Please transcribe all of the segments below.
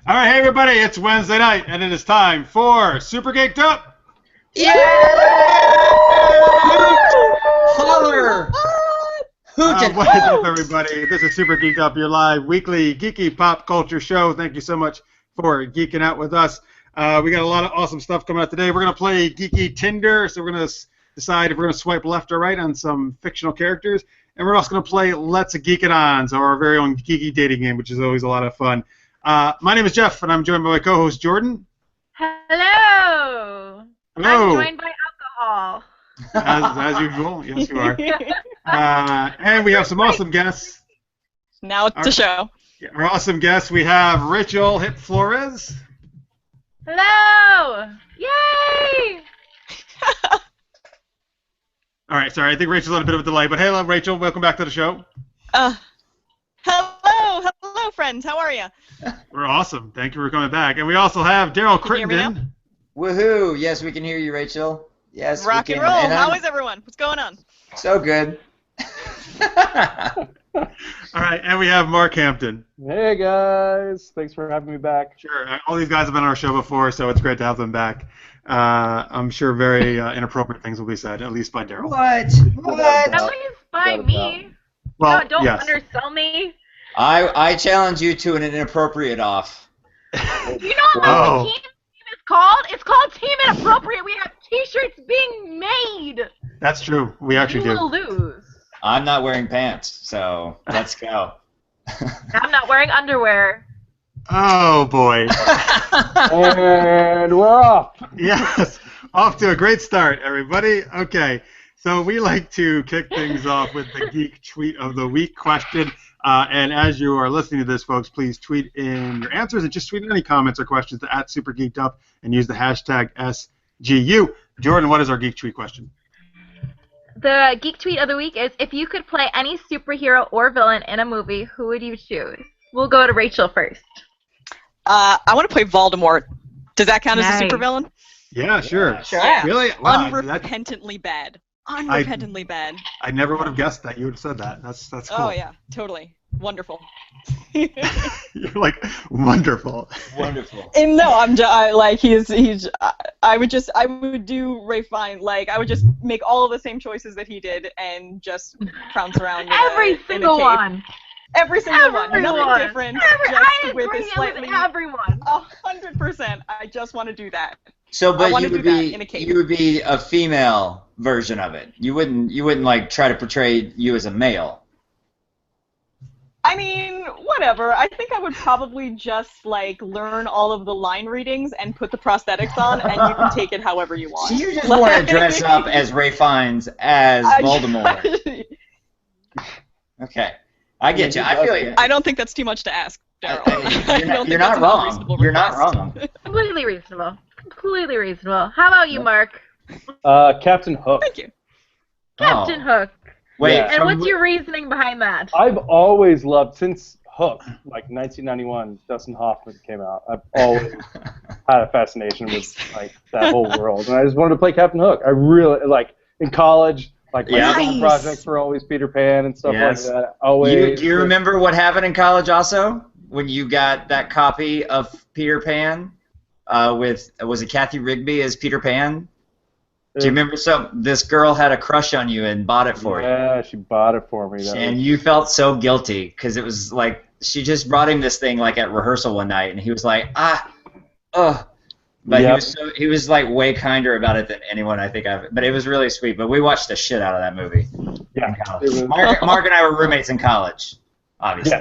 All right, hey everybody, it's Wednesday night, and it is time for Super Geeked Up. Yeah! Holler! What is up, everybody? This is Super Geeked Up, your live weekly geeky pop culture show. Thank you so much for geeking out with us. We got a lot of awesome stuff coming out today. We're going to play Geeky Tinder, so we're going to decide if we're going to swipe left or right on some fictional characters. And we're also going to play Let's Geek It On, so our very own geeky dating game, which is always a lot of fun. My name is Jeff, and I'm joined by my co-host, Jordan. Hello. Hello. I'm joined by alcohol. As usual, yes you are. And we have some awesome guests. Now it's a show. Our awesome guests, we have Rachael Hip-Flores. Hello. Yay. All right, sorry, I think Rachel's on a bit of a delay, but hello, Rachael, welcome back to the show. Hello, friends. How are you? We're awesome. Thank you for coming back. And we also have Daryl Crittenden. Woohoo! Yes, we can hear you, Rachel. Yes, Rock we and can. roll. How is everyone? What's going on? So good. All right, and we have Mark Hampton. Hey guys, thanks for having me back. Sure, all these guys have been on our show before, so it's great to have them back. I'm sure very inappropriate things will be said, at least by Daryl. What? At least by me. Well, No, don't yes. undersell me. I challenge you to an inappropriate off. You know what the team is called? It's called Team Inappropriate. We have T-shirts being made. That's true. We actually You do. will lose. I'm not wearing pants, so let's go. I'm not wearing underwear. Oh, boy. And we're off. Yes, off to a great start, everybody. Okay, so we like to kick things off with the Geek Tweet of the Week question. And as you are listening to this, folks, please tweet in your answers and just tweet in any comments or questions to @SuperGeekedUp and use the hashtag SGU. Jordan, what is our Geek Tweet question? The Geek Tweet of the Week is, if you could play any superhero or villain in a movie, who would you choose? We'll go to Rachel first. I want to play Voldemort. Does that count as a Nice. supervillain? Yeah, sure. Sure. Really? Wow, Unrepentantly bad. Unrepentantly bad. I never would have guessed that you would have said that. That's cool. Oh yeah, totally. Wonderful. You're like, wonderful. Wonderful. And no, I would do Ray Fine. Like, I would just make all of the same choices that he did and just prance around in Every a single cape. one. Every single one. Nothing Everyone. different. I Just with agree a slightly. with everyone. 100%. I just want to do that. So, I but wanna you would do that be in a cape. you would be a female version of it. You wouldn't like try to portray you as a male. I mean, whatever. I think I would probably just like learn all of the line readings and put the prosthetics on, and you can take it however you want. So you just want to dress up as Ray Fiennes as Voldemort. Okay, I get you. I feel you. I don't think that's too much to ask, Daryl. You're not wrong. You're not wrong. Completely reasonable. Completely reasonable. How about you, Mark? Captain Hook. Thank you. Captain Hook. Wait, Yeah. And what's your reasoning behind that? I've always loved, since Hook, like 1991, Dustin Hoffman came out, I've always had a fascination with like that whole world. And I just wanted to play Captain Hook. I really, like, in college, like my film projects were always Peter Pan and stuff like that. Always. Do you remember what happened in college also? When you got that copy of Peter Pan with, was it Kathy Rigby as Peter Pan? Do you remember this girl had a crush on you and bought it for you? Yeah, she bought it for me. And you felt so guilty because it was like she just brought him this thing like at rehearsal one night, and he was like, But he was like way kinder about it than anyone I think I've. But it was really sweet. But we watched the shit out of that movie. Yeah. Mark and I were roommates in college, obviously.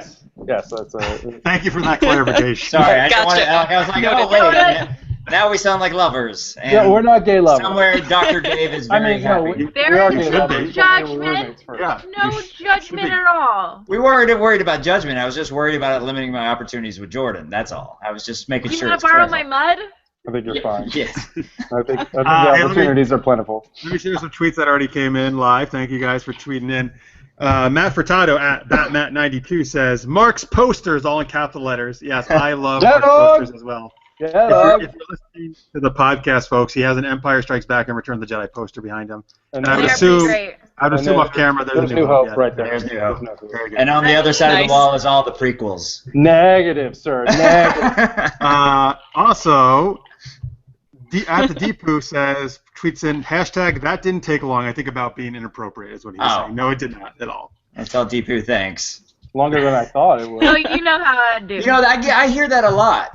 Yes, that's a. Thank you for that clarification. Sorry, I Gotcha. was like, oh wait. Now we sound like lovers. And Yeah, we're not gay lovers. Somewhere Dr. Dave is very happy. There you is should no be. judgment. Yeah, No you should judgment be. at all. We weren't worried about judgment. I was just worried about it limiting my opportunities with Jordan. That's all. I was just making You sure. want to borrow my mud? I think you're fine. Yes. I think the opportunities are plentiful. Let me share some tweets that already came in live. Thank you guys for tweeting in. Matt Furtado at BatMat92 says, Mark's posters, all in capital letters. Yes, I love Mark's posters as well. If you're listening to the podcast, folks, he has an Empire Strikes Back and Return of the Jedi poster behind him. And I would They're assume pretty great. I'd assume off camera there's New Hope right there. There's New Hope. Very good. And on the other side of Nice. the wall is all the prequels. Negative, sir. Negative. Also, at the Deepu says, tweets in, hashtag that didn't take long. I think about being inappropriate is what he was saying. No, it did not at all. That's all Deepu thanks. Longer than I thought it would. Oh, you know how I do. You know, I hear that a lot.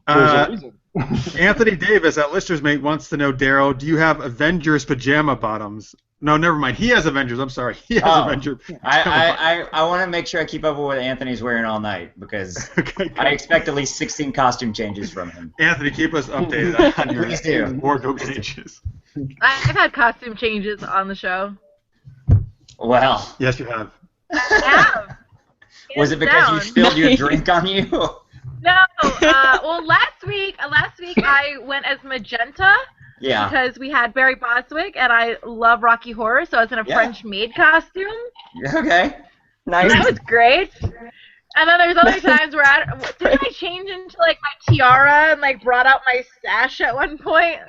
There's a reason. Anthony Davis at Lister's Mate wants to know, Daryl, do you have Avengers pajama bottoms? No, never mind. He has Avengers. I'm sorry. He has Avengers. I want to make sure I keep up with what Anthony's wearing all night because Okay, I expect at least 16 costume changes from him. Anthony, keep us updated on your Please do. wardrobe changes. I've had costume changes on the show. Well, Yes, you have. I have. was it Hands because down. you spilled your drink on you? No. Well, last week I went as Magenta Yeah. because we had Barry Bostwick, and I love Rocky Horror, so I was in a Yeah. French maid costume. Okay. Nice. That was great. And then there's other times where didn't I change into like my tiara and like brought out my sash at one point?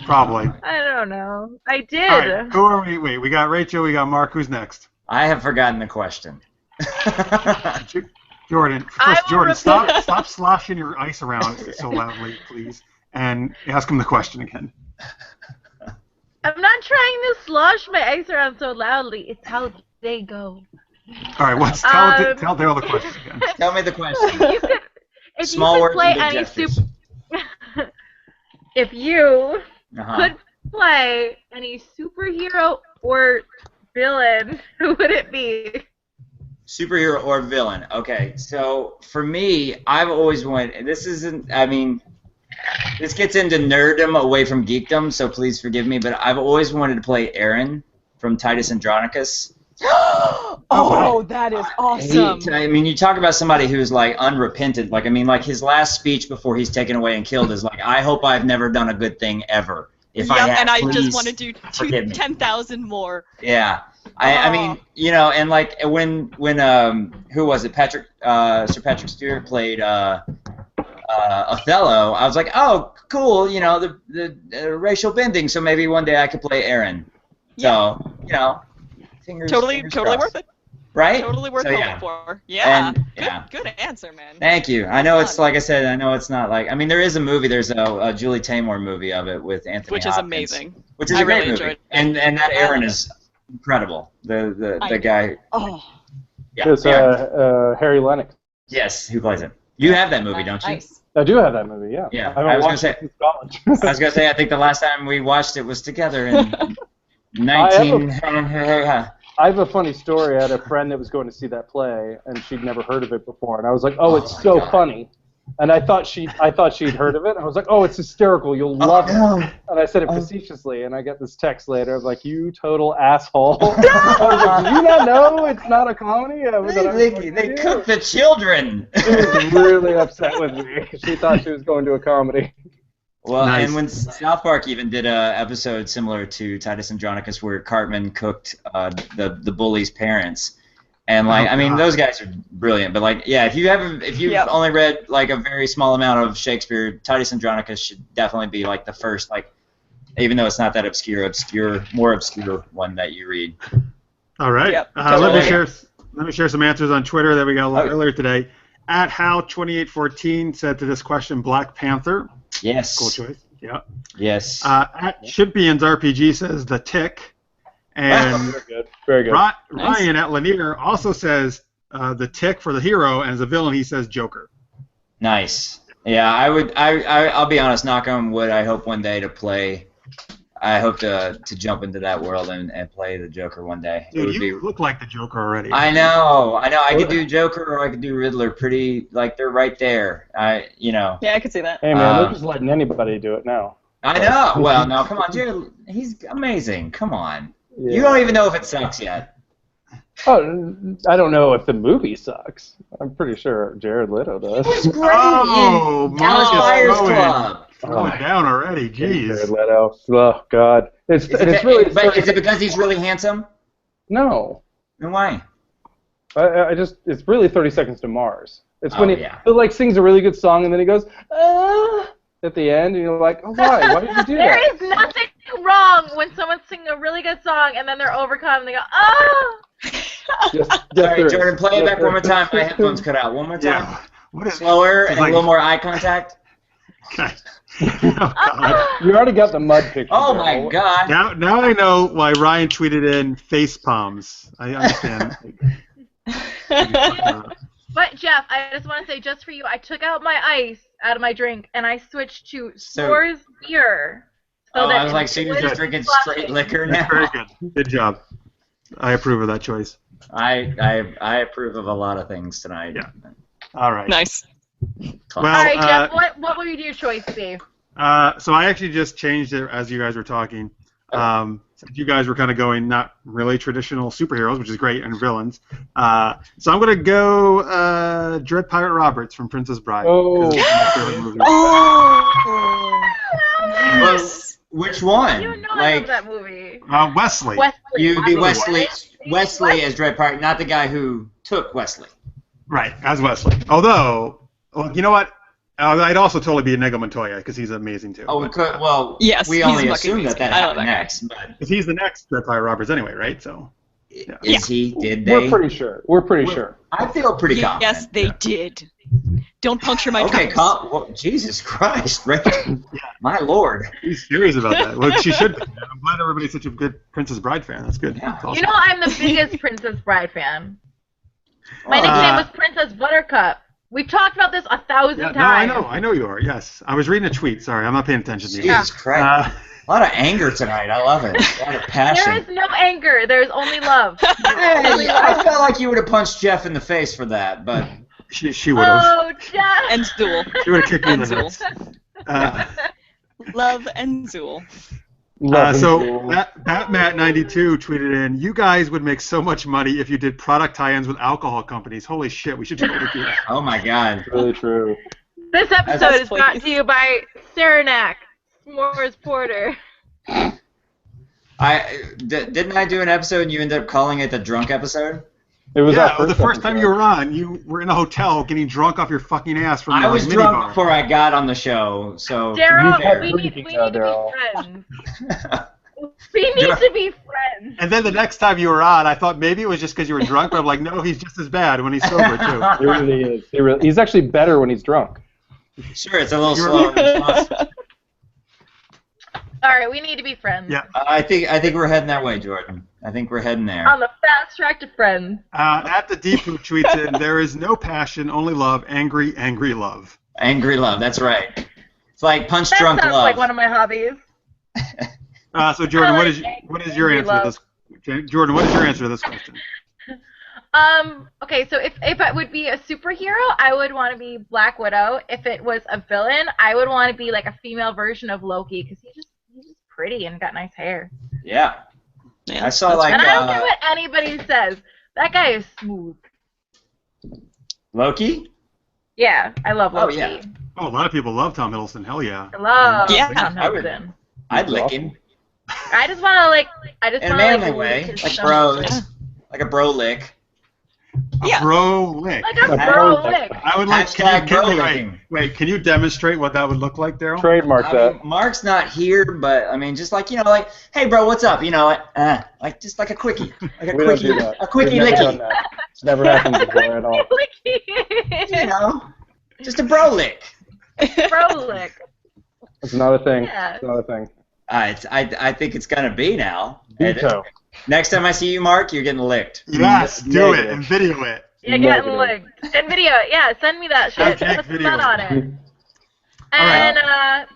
Probably. I don't know. I did. All right, who are we? Wait, we got Rachel, we got Mark. Who's next? I have forgotten the question. Jordan. I First, will Jordan, repeat stop sloshing your ice around so loudly, please, and ask him the question again. I'm not trying to slosh my ice around so loudly. It's how they go. All right, tell Daryl the question again. Tell me the question. You could, if Small you words could play and big any gestures. if you Uh-huh. could play any superhero or villain, who would it be? Superhero or villain. Okay, so for me, I've always wanted. This isn't. I mean, this gets into nerddom away from geekdom, so please forgive me. But I've always wanted to play Aaron from Titus Andronicus. Oh, that is awesome. I mean, you talk about somebody who's like unrepentant. Like, I mean, like his last speech before he's taken away and killed is like, "I hope I've never done a good thing ever. If I have, and I please just want to do forgive me." 10,000 more. Yeah. I mean, you know, and like when who was it? Sir Patrick Stewart played Othello. I was like, oh, cool. You know, the racial bending. So maybe one day I could play Aaron. Yeah. So you know, fingers Totally crossed. worth it. Right? Totally worth So, hoping yeah. for. Yeah. And, yeah. Good answer, man. Thank you. I know it's like I said. I know it's not like. I mean, there is a movie. There's a Julie Taymor movie of it with Anthony Which is Hopkins, amazing. Which is I a great really movie. enjoyed it. And that Aaron love is incredible. The I- guy. Oh, Yeah. It's Harry Lennox. Yes. Who plays him? You have that movie, don't you? nice. I do have that movie, yeah. Yeah, I I haven't was gonna watched say- it since college. I was gonna say I think the last time we watched it was together in 19. I have a funny story. I had a friend that was going to see that play, and she'd never heard of it before. And I was like, "Oh, it's my so God. funny." And I thought she'd heard of it. And I was like, "Oh, it's hysterical. You'll love it." And I said it facetiously, and I get this text later of like, "You total asshole." I was like, "Do you not know it's not a comedy?" I was like, They cook the children. She was really upset with me. She thought she was going to a comedy. Well, Nice. and when South Park even did a episode similar to Titus Andronicus where Cartman cooked the bully's parents, and like I mean God. those guys are brilliant. But like yeah, if you've Yep. only read like a very small amount of Shakespeare, Titus Andronicus should definitely be like the first like, even though it's not that more obscure one that you read. All right. Yep, Let me totally. share some answers on Twitter that we got a lot Okay. earlier today. At How2814 said to this question, Black Panther. Yes. Cool choice. Yeah. Yes. At Chimpions RPG says The Tick. And Very good. Very good. Ryan at Lanier also says The Tick for the hero, and as a villain he says Joker. Nice. Yeah, I would. I'll be honest. Knock on wood. I hope one day to play. I hope to jump into that world and play the Joker one day. It Dude, would you be. look like the Joker already. I know. I could do Joker or I could do Riddler. Pretty like they're right there. Yeah, I could see that. Hey man, they're Um, just letting anybody do it now. I know. Well, no, come on, Jared. He's amazing. Come on. Yeah. You don't even know if it sucks yet. Oh, I don't know if the movie sucks. I'm pretty sure Jared Leto does. It's great. Oh, in Dallas Marcus Buyers Owen. Club. Going down already. Jared Jeez. Leto. Oh God, it's really. But is it because he's really handsome? No, Then why? I just it's really 30 Seconds to Mars. It's when Oh, he yeah. like sings a really good song and then he goes at the end and you're like, oh why? Why did you do There that? is nothing wrong when someone's singing a really good song and then they're overcome and they go, oh! Sorry, Jordan, play it back one more time. My headphones cut out. One more time. Yeah. What is, Slower and a little more eye contact. oh, God. You already got the mud picture. Oh, Daryl. my God. Now I know why Ryan tweeted in face palms. I understand. But Jeff, I just want to say, just for you, I took out my ice out of my drink and I switched to S'mores beer. Oh, I was like, so you're just drinking straight liquor now? Very good. Good job. I approve of that choice. I approve of a lot of things tonight. Yeah. All right. Nice. Well, All right, Jeff, what would your choice be? So I actually just changed it as you guys were talking. Since you guys were kind of going not really traditional superheroes, which is great, and villains. So I'm going to go Dread Pirate Roberts from Princess Bride. Oh. Yes. Which one? You know I love that movie. Wesley. You'd be Wesley as Dread Pirate, not the guy who took Wesley. Right, as Wesley. Although, well, you know what? I'd also totally be Inigo Montoya because he's amazing too. Oh, we could. Well, Yes, we he's only fucking assume that amazing. I love happened that guy. next. But Because he's the next Dread Pirate Roberts anyway, right? So. Yeah. is he? Did they? We're pretty sure. We're pretty sure. I feel pretty confident. Yes, they did. Don't puncture my Okay, toes. well, Jesus Christ, Rachel. My Lord. He's serious about that. Well, she should be. I'm glad everybody's such a good Princess Bride fan. That's good. Yeah. That's awesome. You know I'm the biggest Princess Bride fan. My nickname was Princess Buttercup. We've talked about this 1,000 Yeah, times. no, I know you are. Yes, I was reading a tweet. Sorry, I'm not paying attention to you. Jesus Christ. A lot of anger tonight. I love it. A lot of passion. There is no anger. There's only love. Hey, I felt like you would have punched Jeff in the face for that, but She would have. Oh, Jeff. And Zool. She would have kicked me in the Zool. nuts. Love and Zool. So Batmat92 tweeted in, you guys would make so much money if you did product tie-ins with alcohol companies. Holy shit, we should totally do that. oh my God. Really true. This episode Yes, is brought please. to you by Saranac S'mores Porter. Didn't I do an episode and you ended up calling it the drunk episode? It was Yeah, our the first time episode. you were on, you were in a hotel getting drunk off your fucking ass from the I was mini drunk bar. before I got on the show, so Daryl, to be fair. we need to Daryl. be friends. We need to be friends. And then the next time you were on, I thought maybe it was just because you were drunk, but I'm like, no, he's just as bad when he's sober, too. He really is. He's actually better when he's drunk. Sure, it's a little slower response. All right, we need to be friends. Yeah. I think we're heading that way, Jordan. I think we're heading there. On the fast track to friends. At the Deepu tweets in, there is no passion, only love, angry, angry love. Angry love, that's right. It's like punch That drunk sounds love. like one of my hobbies. So Jordan, I what like is your angry answer to this? Jordan, what is your answer to this question? Okay, so if it would be a superhero, I would want to be Black Widow. If it was a villain, I would want to be like a female version of Loki because he's just pretty and got nice hair. Yeah. Yeah, I saw that's like And I don't care what anybody says. That guy is smooth. Loki? Yeah, I love Oh, Loki. yeah. Oh, a lot of people love Tom Hiddleston. Hell yeah. I love Yeah, Tom I would- Hiddleston. I'd lick him. I just want to In a manly way. lick his Like stomach. bros. Yeah. Like a bro lick. Yeah. Bro lick. Like a A bro bro lick. I would like. Hashtag Can bro you, licking. wait, can you demonstrate what that would look like, Daryl? Trademark I that. mean, Mark's not here, but I mean, just like like, hey, bro, what's up? Like just like a quickie, like a We don't quickie, do that. a quickie We've never done licky. that. It's never happened before at all. Just a bro lick. Bro lick. It's not a thing. Yeah. It's not a thing. I think it's gonna be now. Veto. Next time I see you, Mark, you're getting licked. Yes, do it Negative. and video it. Yeah, getting Negative. licked. Send video. Yeah, send me that shit. Hashtag Put some video. fun on it. And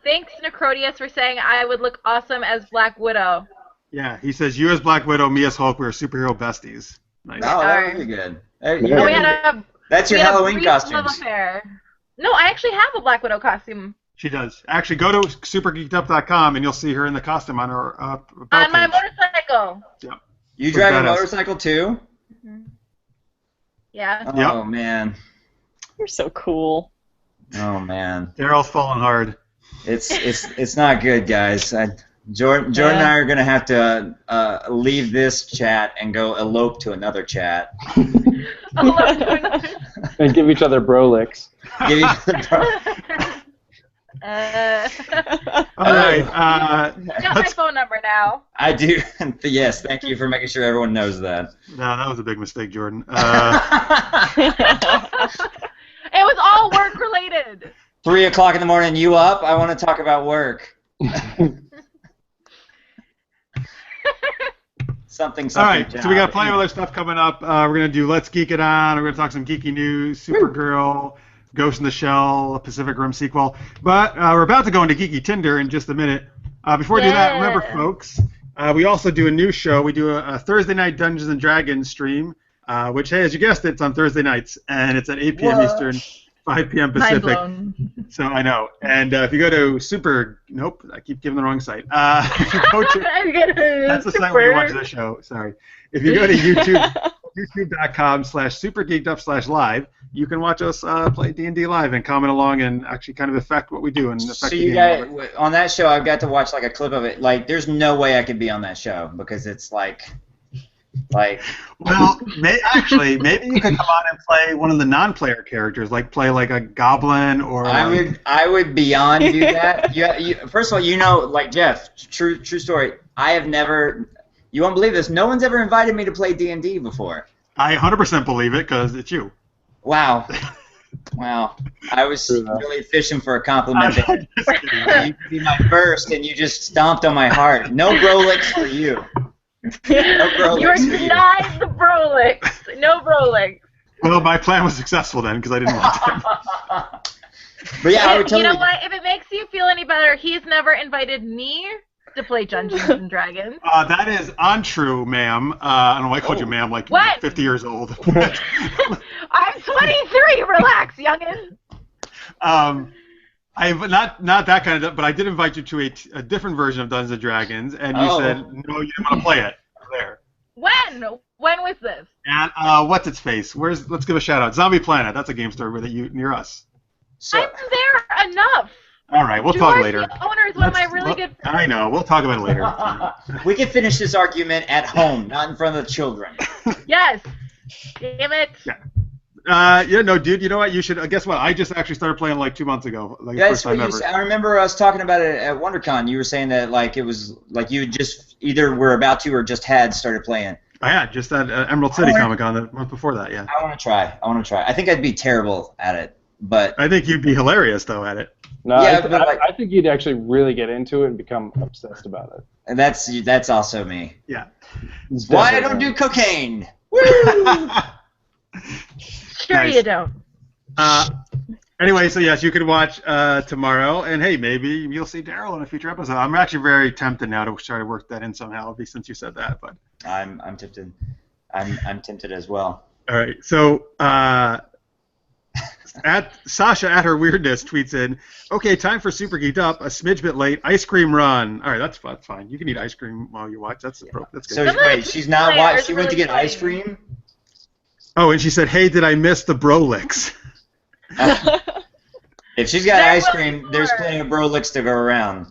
thanks, Necrodius, for saying I would look awesome as Black Widow. Yeah, he says you as Black Widow, me as Hulk, we're superhero besties. Nice. Oh, that would be good. Yeah. Oh, we had a That's your we had a Halloween brief love costumes. affair. No, I actually have a Black Widow costume She does. Actually, go to supergeekedup.com and you'll see her in the costume on her about on my page. motorcycle. You drive a Badass. motorcycle too? Yeah. Oh man. You're so cool. Oh man. Daryl's falling hard. It's not good, guys. Jordan and I are gonna have to leave this chat and go elope to another chat. And give each other bro licks. Give each other All right. You got my phone number now. I do. Yes, thank you for making sure everyone knows that. No, that was a big mistake, Jordan. It was all work related. 3 o'clock in the morning, you up? I want to talk about work. something. All right, so we got plenty of other stuff coming up. We're going to do Let's Geek It On. We're going to talk some geeky news, Supergirl, Ghost in the Shell, a Pacific Rim sequel. But we're about to go into Geeky Tinder in just a minute. Before we do that, remember, folks, we also do a new show. We do a Thursday night Dungeons & Dragons stream, which, hey, as you guessed, it's on Thursday nights, and it's at 8 p.m. Eastern, 5 p.m. Pacific. So I know. And if you go to nope, I keep giving the wrong site. If you go to, that's the site where you watch the show. Sorry. If you go to youtube.com/supergeekedup/live, you can watch us play D&D live and comment along and actually kind of affect what we do and affect so the you game. got on that show. I've got to watch like a clip of it. Like, there's no way I could be on that show because it's like. Well, maybe you could come on and play one of the non-player characters, like play like a goblin or. I would beyond do that. First of all, like Jeff, true story. I have never. You won't believe this. No one's ever invited me to play D&D before. I 100% believe it because it's you. Wow. Wow. I was really fishing for a compliment there. You could be my first, and you just stomped on my heart. No Rolex for you. You're denied the Brolix. No Brolix. Well, my plan was successful then because I didn't want to. But yeah, I would totally. You know what? If it makes you feel any better, he's never invited me to play Dungeons and Dragons. That is untrue, ma'am. I don't know why I called you ma'am, like you're 50 years old. I'm 23. Relax, youngin. Not that kind of, but I did invite you to a different version of Dungeons and Dragons, and you said no, you didn't want to play it. There. When? When was this? And what's its face? Let's give a shout out. Zombie Planet. That's a game store near us. So, I'm there enough. All right, we'll talk later. The owner is one of my really good friends. I know. We'll talk about it later. We can finish this argument at home, not in front of the children. Yes. Damn it. Yeah. Dude, you know what? You should. Guess what? I just actually started playing like 2 months ago. Like That's first time what ever. I remember us talking about it at WonderCon. You were saying that like it was like you just either were about to or just had started playing. I had just at Emerald City Comic Con the month before that. Yeah. I want to try. I think I'd be terrible at it, but I think you'd be hilarious though at it. No, yeah, I think you'd actually really get into it and become obsessed about it. And that's also me. Yeah. Why I don't do cocaine? Woo! Sure Nice. you don't. Anyway, so yes, you can watch tomorrow, and hey, maybe you'll see Daryl in a future episode. I'm actually very tempted now to try to work that in somehow, since you said that. But I'm tempted. I'm tempted as well. All right, so at Sasha at her weirdness tweets in, okay, time for Super Geeked Up. A smidge bit late. Ice cream run. All right, that's fine. You can eat ice cream while you watch. That's good. So wait, she's not watching. She went to get ice cream. Oh, and she said, hey, did I miss the Brolix? If she's got ice cream, there's plenty of Brolix to go around.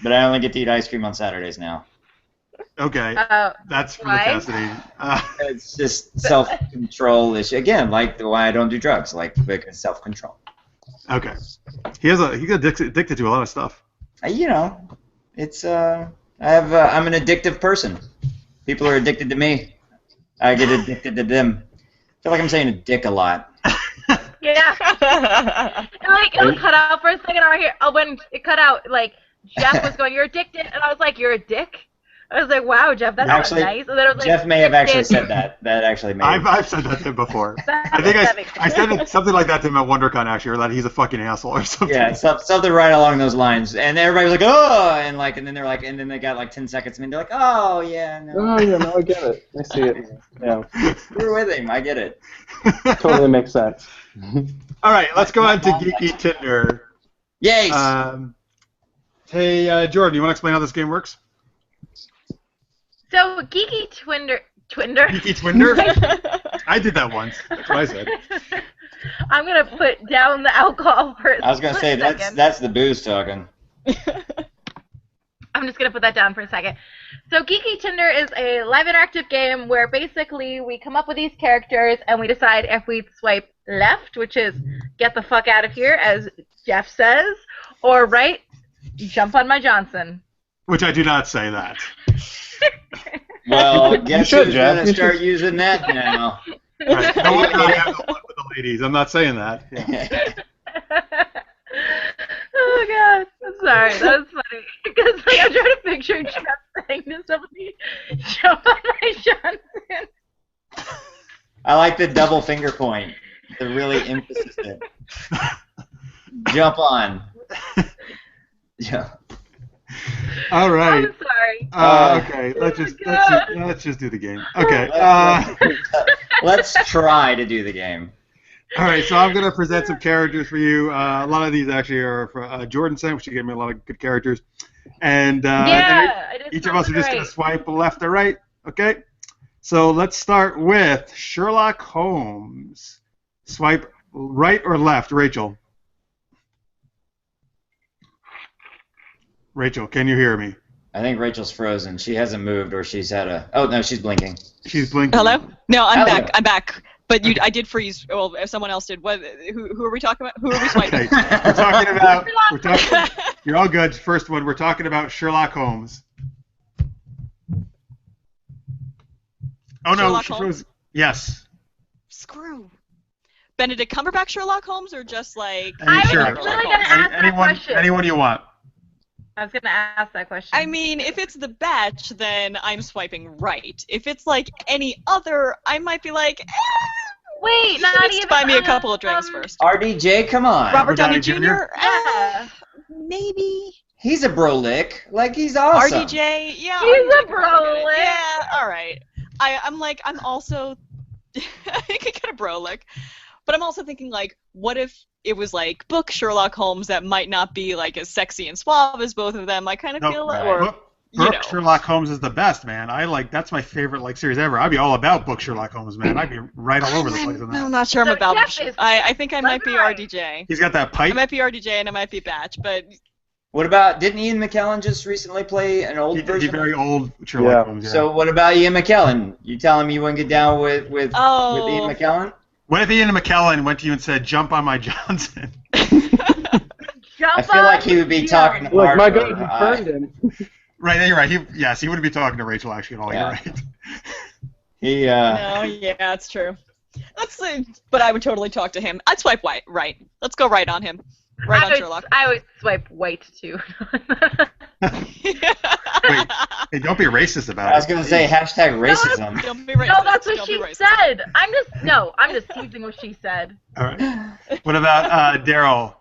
But I only get to eat ice cream on Saturdays now. Okay, that's fascinating. It's just self-control issue. Again, like why I don't do drugs, because self-control. Okay, he's addicted to a lot of stuff. It's I'm an addictive person. People are addicted to me. I get addicted to them. I feel like I'm saying a dick a lot. Yeah. Like, it'll cut out for a second over here. Oh, when it cut out, like, Jeff was going, you're addicted. And I was like, you're a dick? I was like, wow, Jeff, that's not nice. And then I was like, Jeff may have actually said that. That actually may have. I've said that to him before. I think I said something like that to him at WonderCon, actually, or that he's a fucking asshole or something. Yeah, something right along those lines. And everybody was like, oh, and then they got like 10 seconds, and they're like, oh, yeah, no. Oh, yeah, no, I get it. I see it. Yeah. We're with him. I get it. Totally makes sense. All right, let's go on to Geeky Tinder. Yay! Hey, Jordan, you want to explain how this game works? So, Geeky Twinder. Geeky Twinder? I did that once. That's what I said. I'm going to put down the alcohol for a I was going to say, that's the booze talking. I'm just going to put that down for a second. So Geeky Tinder is a live interactive game where basically we come up with these characters and we decide if we swipe left, which is get the fuck out of here, as Jeff says, or right, jump on my Johnson. Which I do not say that. Well, guess should, who's Jeff. gonna start using that now? Right. No wonder I have the one with the ladies. I'm not saying that. Yeah. Oh god, I'm sorry, that was funny. Because like, I'm trying to picture Jeff saying to somebody, jump on my Johnson. I like the double finger point. The really emphasis it. Jump on. Yeah. All right. I'm sorry. Okay. Oh Let's just do the game. Okay. Let's try to do the game. All right. So I'm gonna present some characters for you. A lot of these actually are for Jordan sent. She gave me a lot of good characters, and Yeah, I then did each of us are just gonna great. swipe left or right. Okay. So let's start with Sherlock Holmes. Swipe right or left, Rachel. Rachel, can you hear me? I think Rachel's frozen. She hasn't moved, or she's had a. Oh no, she's blinking. She's blinking. Hello? No, I'm Hello. back. I'm back. But I did freeze. Well, if someone else did. Who are we talking about? Who are we swiping? Okay. We're talking. You're all good. First one. We're talking about Sherlock Holmes. Oh no, Sherlock she Holmes? froze. Yes. Screw. Benedict Cumberbatch Sherlock Holmes, or just like? I was Sure. really gonna ask that question. Anyone you want. I was gonna ask that question. I mean, if it's the batch, then I'm swiping right. If it's like any other, I might be like, wait, not let's even. buy me a couple of drinks first. RDJ, come on. Robert Downey Downey Jr. Jr.? Maybe. He's a bro lick. Like, he's awesome. RDJ, yeah. He's RDJ a bro lick. Yeah, all right. I'm also, I can get a bro lick, but I'm also thinking like, what if it was like book Sherlock Holmes that might not be like as sexy and suave as both of them? I kind of feel like, or you know. Sherlock Holmes is the best, man. That's my favorite series ever. I'd be all about book Sherlock Holmes, man. I'd be right all over the place on I'm that. not sure I'm So about. Jeff is- I think I might be right. RDJ. He's got that I pipe. might be RDJ and I might be Batch, but What about, didn't Ian McKellen just recently play an old He's version? very old Sherlock Yeah. Holmes. Yeah. So what about Ian McKellen? You telling me you wouldn't get down with Ian McKellen? What if Ian McKellen went to you and said, "Jump on my Johnson"? I feel like he would be talking to Look, Mark. my or, God, he turned him. Right, you're right. He wouldn't be talking to Rachel actually at all. Yeah. You're right. He, no, yeah, it's true. But I would totally talk to him. I'd swipe right. Let's go right on him. Right on Sherlock. I would swipe white too. Wait, hey, don't be racist about it. I was gonna say hashtag racism. Don't be racist. No, that's what Don't she be racist. said. I'm just teasing what she said. All right. What about Daryl,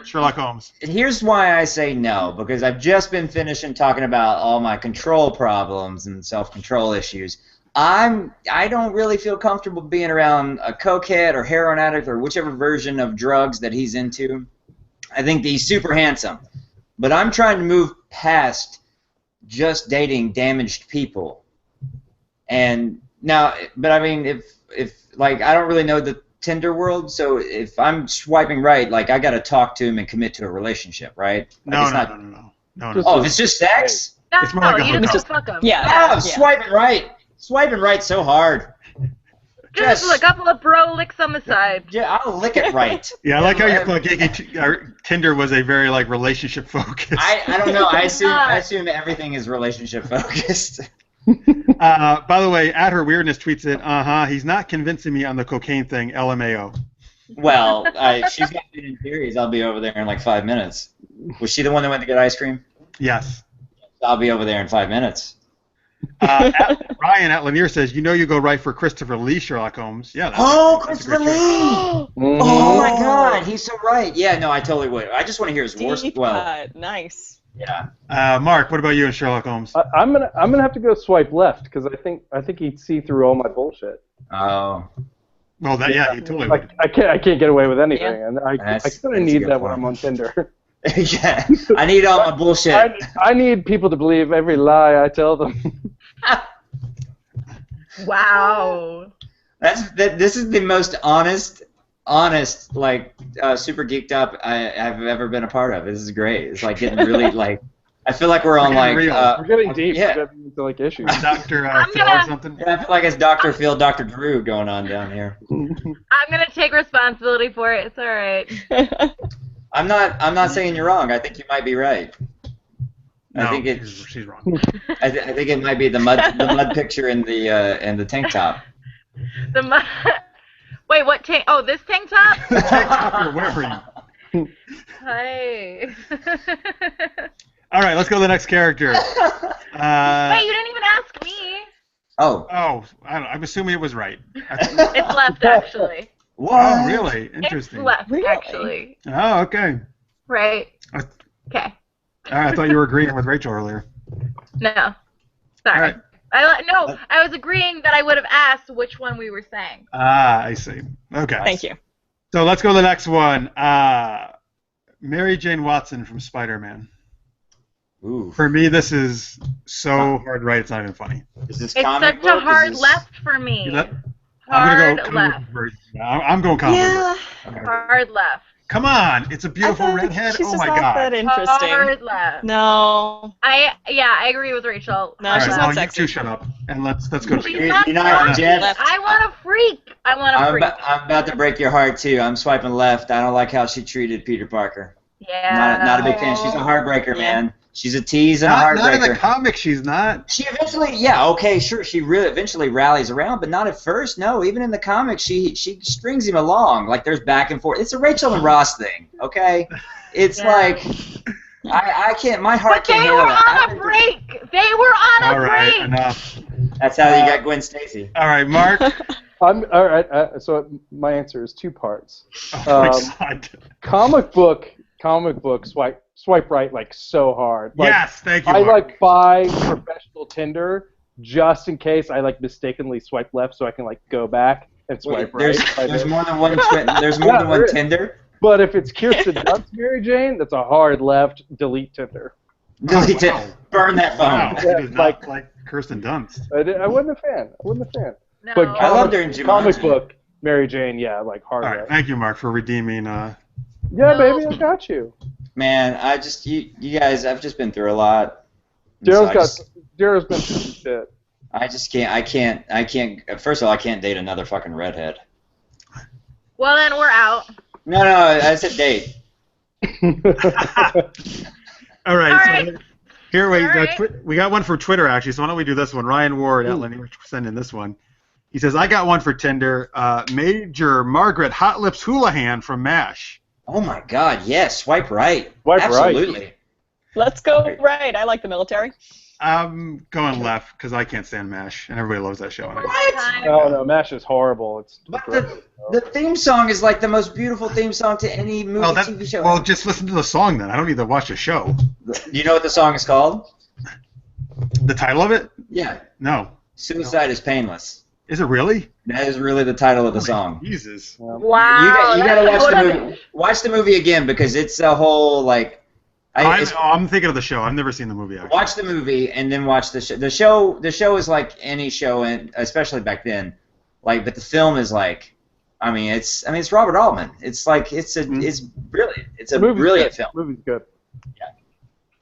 Sherlock Holmes? Here's why I say no, because I've just been finishing talking about all my control problems and self-control issues. I don't really feel comfortable being around a cokehead or heroin addict or whichever version of drugs that he's into. I think that he's super handsome, but I'm trying to move past just dating damaged people. And now, but I mean, if like I don't really know the Tinder world, so if I'm swiping right, like I gotta talk to him and commit to a relationship, right? Like, No. Oh, if it's just sex? It's more like a you just hookup. fuck him. Yeah. I'm swiping right. Swiping right so hard. Just a couple of bro licks on the side. Yeah, I'll lick it right. Yeah, I like how you thought Tinder was a very relationship focused. I don't know. I assume everything is relationship focused. By the way, at her weirdness tweets it. He's not convincing me on the cocaine thing. LMAO. Well, she's got it in theories. I'll be over there in like 5 minutes. Was she the one that went to get ice cream? Yes. I'll be over there in 5 minutes. Ryan at Lanier says, you go right for Christopher Lee Sherlock Holmes. Yeah. That's Christopher a great choice. Lee! Oh my God, he's so right. Yeah, no, I totally would. I just want to hear his worst. Deep Well, cut. Nice. yeah. Mark, what about you and Sherlock Holmes? I'm gonna have to go swipe left because I think he'd see through all my bullshit. Oh. Well, you totally would. I can't get away with anything, Yeah. and I That's kind of a need good that when point. I'm on Tinder. Yeah, I need all my bullshit. I need people to believe every lie I tell them. Wow. This is the most honest, super geeked up I've ever been a part of. This is great. It's like getting really I feel like we're on like we're getting deep. yeah. We're getting into like issues. Dr. Phil or something. Yeah, I feel like it's Dr. Phil, Dr. Drew going on down here. I'm gonna take responsibility for it. It's all right. I'm not saying you're wrong. I think you might be right. No, I think she's wrong. I think it might be the mud picture in the tank top. The Wait, what tank? Oh, this tank top? The tank top you're wearing. Hey. All right, let's go to the next character. Wait, you didn't even ask me. Oh. Oh, I'm assuming it was right. It's left, actually. Oh, really? Interesting. It's left, Really? actually. Oh, okay. Right. I- Okay. All right, I thought you were agreeing with Rachel earlier. No. Sorry. All right. I was agreeing that I would have asked which one we were saying. Ah, I see. Okay. Thank you. So let's go to the next one. Mary Jane Watson from Spider-Man. Ooh. For me, this is so hard right, it's not even funny. Is this It's comic such book? a hard Is this... left for me. I'm Hard going to go left. comic version. I'm going comic Yeah. version. Hard left. Come on, it's a beautiful redhead. She's Oh just my not god. that interesting. Hard left. No. I agree with Rachel. No, All she's right, not well, sexy. You two shut up and let's go. She's To not You're not, Jeff. Left. I want a freak. I want a freak. I'm about to break your heart too. I'm swiping left. I don't like how she treated Peter Parker. Yeah. Not a big fan. She's a heartbreaker, Yeah. man. She's a tease and a not in the heartbreaker. comics, she's not. She eventually, yeah, okay, sure. She really eventually rallies around, but not at first. No, even in the comics, she strings him along. Like there's back and forth. It's a Rachel and Ross thing, okay? It's like I can't. My heart But they can't were handle that. on a break. They were on a All right, break. enough. That's how you got Gwen Stacy. All right, Mark. I'm all right. So my answer is 2 parts. Oh my god. Comic book, swipe right like so hard. Like, Yes, thank you. I Mark. like buy professional Tinder just in case I like mistakenly swipe left so I can like go back and swipe right. There's more than one. There's more than one Tinder. But if it's Kirsten Dunst, Mary Jane, that's a hard left. Delete Tinder. Delete it. Wow. Burn that phone. Wow, Yeah, it is not like Kirsten Dunst. I wasn't a fan. No. But I loved her in comic Jumanji. book, Mary Jane, yeah, like hard All right, left. thank you, Mark, for redeeming. Yeah, No. baby, I got you. Man, you guys, I've just been through a lot. Daryl's been through some shit. I just can't. I can't. First of all, I can't date another fucking redhead. Well, then we're out. No, I said date. All right. All So right. here All right. we got one for Twitter actually. So why don't we do this one? Ryan Ward sent in this one. He says, "I got one for Tinder. Major Margaret Hot Lips Houlihan from MASH." Oh my God, yes, swipe right. Swipe right. Absolutely. Let's go right. I like the military. I'm going left because I can't stand MASH, and everybody loves that show. And No, MASH is horrible. It's But the theme song is like the most beautiful theme song to any movie, TV show. well, just listen to the song then. I don't need to watch the show. You know what the song is called? The title of it? Yeah. No. Suicide is Painless. Is it really? That is really the title of the song. Jesus. Wow. You gotta that's watch the what movie. Watch the movie again because it's a whole like. I'm thinking of the show. I've never seen the movie. Actually. Watch the movie and then watch the show. The show is like any show, and especially back then. Like, but the film is like, it's Robert Altman. It's like it's brilliant. It's a brilliant film. The movie's good.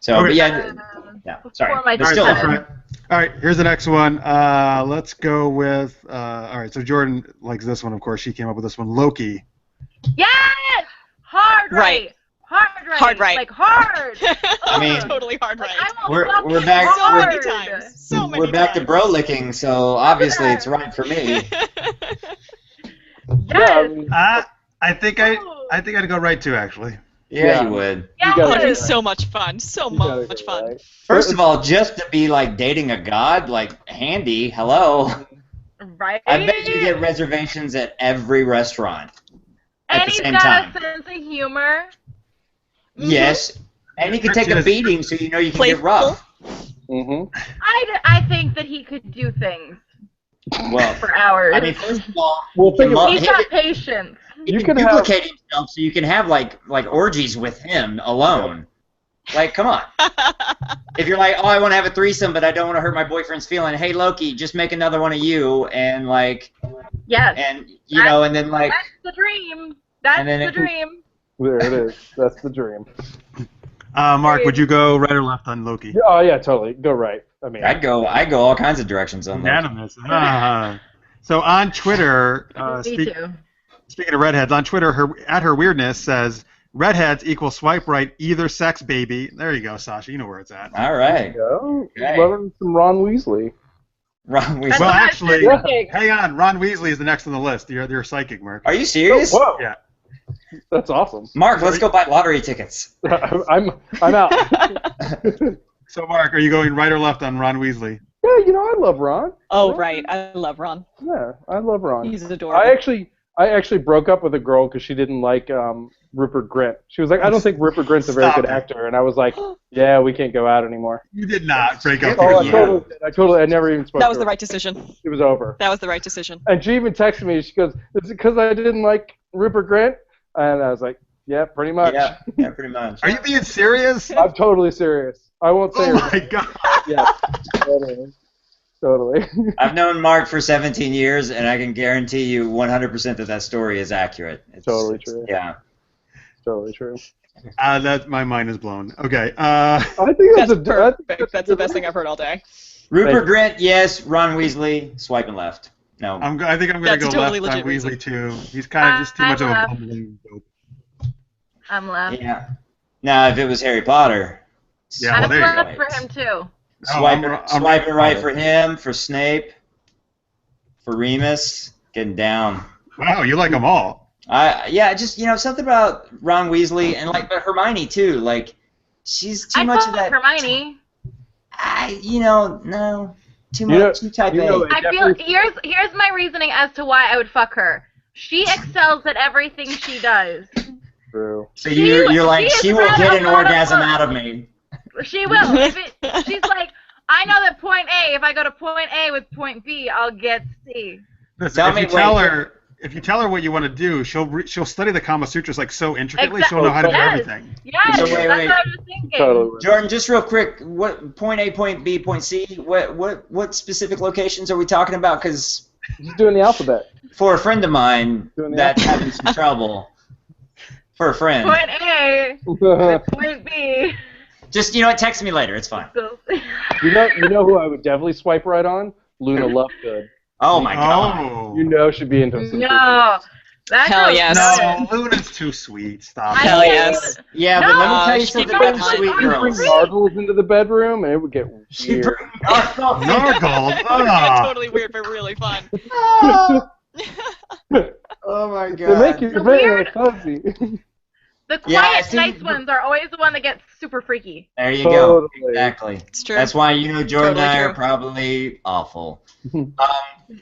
So, Okay. but yeah, sorry. Before my But All still, right, all right, here's the next one. Let's go with. All right, so Jordan likes this one, of course. She came up with this one. Loki. Yes! Hard right. Right. Hard right. Hard right. Like hard. I mean, Totally hard Like, right. I will we're fucking back- So hard. many times. So many we're back to times. bro licking, so obviously it's right for me. Yes. I think I'd go right too, actually. Yeah, you would. Yes. gotta That go was right. so much fun. So You gotta much go fun. right. First of all, just to be like dating a god, like handy. Hello. Right. I bet you get reservations at every restaurant And at the he's same got time. a sense of humor. Yes, and he can take a beating, so you know you can get Playful. rough. Mm-hmm. I think that he could do things Well, for hours. I mean, first of all, Well, think of- He's got patience. he You can can have- duplicate himself, so you can have like orgies with him alone. Like, come on. If you're like, oh, I want to have a threesome, but I don't want to hurt my boyfriend's feeling. Hey, Loki, just make another one of you, and like, Yes. and you know, and then like, That's the dream. That's And then the it- dream. There it is. That's the dream. Mark, would you go right or left on Loki? Oh yeah, totally. Go right. I mean, I'd go all kinds of directions on Loki. Unanimous. So on Twitter, Me too. speaking of redheads, on Twitter, her weirdness says redheads equal swipe right either sex, baby. There you go, Sasha. You know where it's at. All right. go. Okay. Loving some Ron Weasley. Ron Weasley. Well, actually, Yeah. hang on. Ron Weasley is the next on the list. You're psychic, Mark. Are you serious? Whoa. Yeah. That's awesome. Mark, let's go buy lottery tickets. I'm out. So, Mark, are you going right or left on Ron Weasley? Yeah, you know I love Ron. Oh, right. I love Ron. Yeah, I love Ron. He's adorable. I actually broke up with a girl because she didn't like Rupert Grint. She was like, I don't think Rupert Grint's a very Stop good it. actor, and I was like, yeah, we can't go out anymore. You did not break up. Oh, with I never even spoke That to was her. the right decision. It was over. That was the right decision. And she even texted me. She goes, "Is it because I didn't like Rupert Grint?" And I was like, "Yeah, pretty much." Yeah, pretty much. Are you being serious? I'm totally serious. I won't say Oh her. my god. Yeah, totally. I've known Mark for 17 years, and I can guarantee you 100% that story is accurate. It's Totally true. Yeah. Totally true. That my mind is blown. Okay. I think That's I think perfect. That's the best thing I've heard all day. Rupert Grint, yes. Ron Weasley, swiping left. No. I think I'm gonna That's go a totally left on legit reason. Weasley too. He's kind of just too much of a left. bumbling dope. I'm left. Yeah. Now, if it was Harry Potter, Yeah, well, I'm there you left go. for him too. swiping, I'm swiping right for him, for Snape, for Remus, getting down. Wow, you like them all. Yeah, just something about Ron Weasley and but Hermione too. Like, she's too much of fuck that. with Hermione. No, too much, too type A. I feel here's my reasoning as to why I would fuck her. She excels at everything she does. True. So you're like, she she will has get read an a lot of orgasm books. out of me. She will. She's like, I know that point A. If I go to point A with point B, I'll get C. Listen, if you tell her what you want to do, she'll study the Kama Sutras like so intricately. She'll know how to do Yes. everything. Yes, So that's wait. what I was thinking. Totally. Jordan, just real quick, what point A, point B, point C? What specific locations are we talking about? Because Just doing the alphabet. for a friend of mine Doing the that's having some trouble, for a friend, Point A with point B. just text me later. It's fine. You know who I would definitely swipe right on? Luna Lovegood. Oh my god. Oh. You know she'd be into some No. That Hell girl's yes. No, good. Luna's too sweet. Stop. Hell I yes. Yeah, but let me tell you she something brings about the sweet like She'd girls. bring Margles into the bedroom, and it would get She weird. bring Nargle. Nargle. That's totally weird, but really fun. Oh my god. They make you The very weird- fuzzy. The Yeah, I quiet, see. nice ones are always the one that gets super freaky. There you go. Totally. Exactly. It's true. That's why Jordan Totally and I are true. probably awful.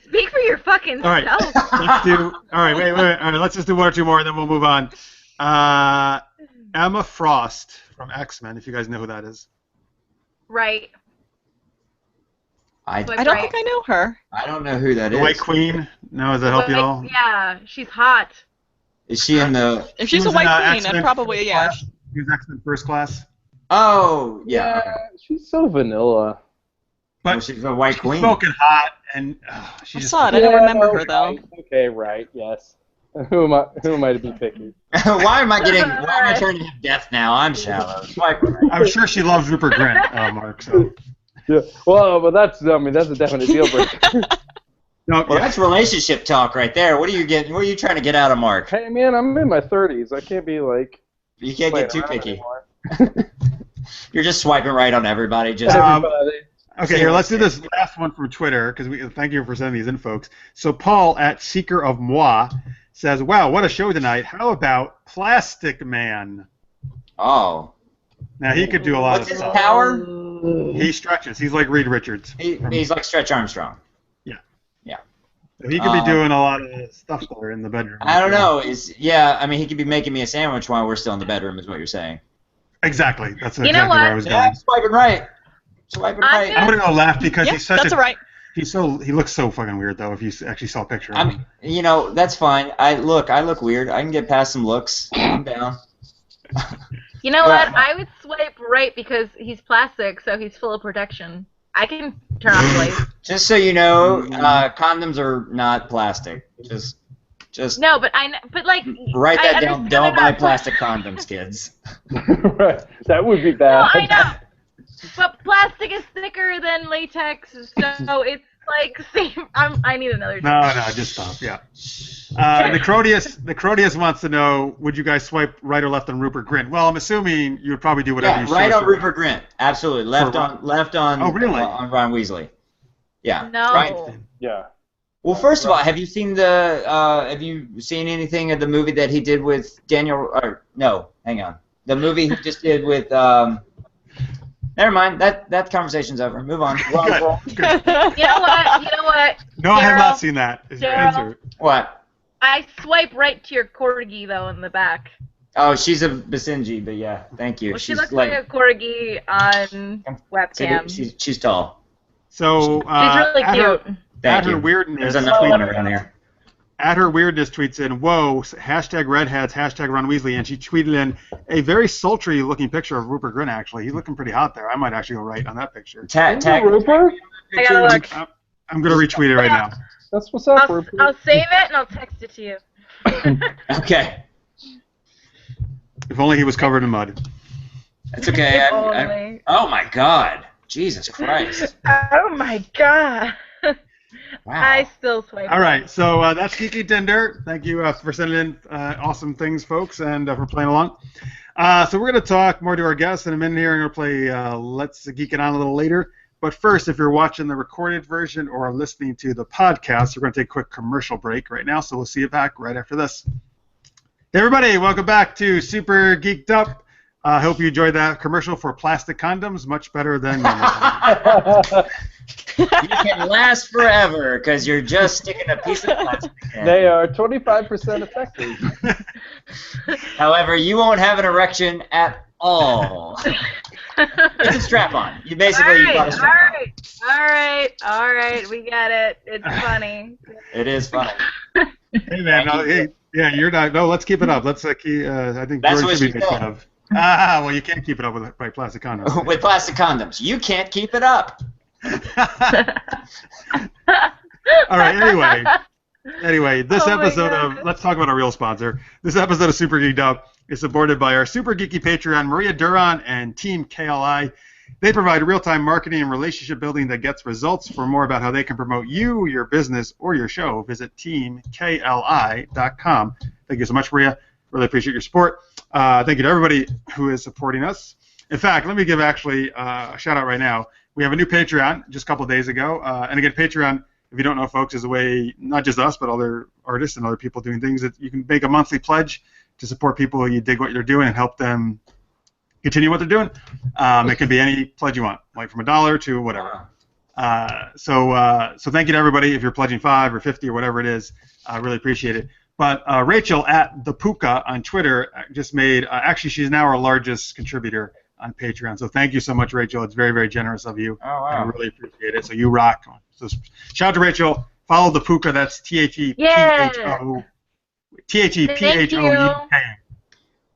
Speak for your fucking All right. self. Let's do. All right, wait. All right, let's just do one or two more, and then we'll move on. Emma Frost from X-Men, if you guys know who that is. Right. I Swipe I don't right. think I know her. don't know who that The is. White Queen. No, does that help you at all? Yeah, she's hot. Is she in the? If she's She a was white in, queen, X-Men then probably First yeah. Class. She was X-Men First Class. Oh yeah. Okay. She's so vanilla. But Well, she's a white she's queen. smoking hot, and she I just. saw it. I don't remember her though. Right. Okay, right, yes. Who am I to be picky? Why am I turning to death now? I'm shallow. Swipe right. I'm sure she loves Rupert Grint, Mark. So. Yeah. Well, but that's a definite deal breaker. No, Well, that's relationship talk right there. What are you trying to get out of Mark? Hey man, I'm in my 30s. I can't be like. You can't get too around picky. anymore. You're just swiping right on everybody. Just Everybody. Okay, here, let's do this last one from Twitter, because thank you for sending these in, folks. So Paul at Seeker of Moi says, wow, what a show tonight. How about Plastic Man? oh, Now, he could do a lot what's of his stuff. power? He stretches. He's like Reed Richards. He's like Stretch Armstrong. So he could be doing a lot of stuff there in the bedroom. I don't know. He could be making me a sandwich while we're still in the bedroom, is what you're saying. Exactly. That's know exactly what? where I was Yeah, going. swiping right. Swiping I'm right. I'm going to go left because Yeah, he's such that's a... alright. He looks so fucking weird, though, if you actually saw a picture of him. That's fine. I look weird. I can get past some looks. I'm down. You know what? I would swipe right because he's plastic, so he's full of protection. I can turn off the lights. Just so you know, condoms are not plastic. Just Just No, but like. write I that down. understand Don't they're buy not plastic condoms, kids. Right. That would be No, bad. I know. But plastic is thicker than latex, so it's like same. I need another. No, just stop. Yeah. Necrodius wants to know: would you guys swipe right or left on Rupert Grint? Well, I'm assuming you would probably do whatever you right chose on Rupert Grint. Absolutely. Left on. Oh, really? On Ron Weasley. Yeah. No. Right. Yeah. Well, first of all, have you seen anything of the movie that he did with Daniel? Or no, hang on. The movie he just did with. Never mind. That conversation's over. Move on. You know what? No, I have not Daryl, seen that. Is your Daryl. answer? What? I swipe right to your corgi though in the back. Oh, she's a Basenji, but yeah, thank you. Well, she she's looks like a corgi on webcam. She's tall. So She's really cute. At her weirdness, There's another one around here. At her weirdness tweets in, whoa, hashtag redheads, hashtag Ron Weasley, and she tweeted in a very sultry looking picture of Rupert Grint, actually. He's looking pretty hot there. I might actually go right on that picture. Tag Rupert? I gotta look. I'm going to retweet it right now. That's what's up, Rupert. I'll save it and I'll text it to you. Okay. If only he was covered in mud. That's okay. Only. Oh my God. Jesus Christ. Oh my god. Wow. I still swipe. All right, so that's Geeky Tinder. Thank you for sending in awesome things, folks, and for playing along. So we're going to talk more to our guests in a minute here. I'm going to play Let's Geek It On a little later. But first, if you're watching the recorded version or listening to the podcast, we're going to take a quick commercial break right now, so we'll see you back right after this. Hey, everybody, welcome back to Super Geeked Up. I hope you enjoyed that commercial for plastic condoms, much better than You can last forever because you're just sticking a piece of plastic in. They are 25% effective. However, you won't have an erection at all. It's a strap-on. You basically got a strap-on. All right, we get it. It's funny. It is funny. Hey, man, yeah, you're not. No, let's keep it up. Let's keep. I think That's George what should be she made fun of. Well, you can't keep it up with plastic condoms. With plastic condoms. You can't keep it up. All right. Anyway, this episode of let's talk about our real sponsor. This episode of Super Geeked Up is supported by our super geeky Patreon, Maria Duran and Team KLI. They provide real-time marketing and relationship building that gets results. For more about how they can promote you, your business, or your show, visit teamkli.com. Thank you so much, Maria. Really appreciate your support. Thank you to everybody who is supporting us. In fact, let me give actually a shout-out right now. We have a new Patreon just a couple of days ago. And again, Patreon, if you don't know, folks, is a way, not just us, but other artists and other people doing things, that you can make a monthly pledge to support people you dig what you're doing and help them continue what they're doing. It can be any pledge you want, like from $1 to whatever. So thank you to everybody. If you're pledging $5 or $50 or whatever it is, I really appreciate it. But Rachel at the Puka on Twitter just made, actually she's now our largest contributor on Patreon. So thank you so much, Rachel. It's very, very generous of you. Oh, wow. I really appreciate it. So you rock. So shout out to Rachel. Follow the Puka. That's THEPHO. THEPHOUK.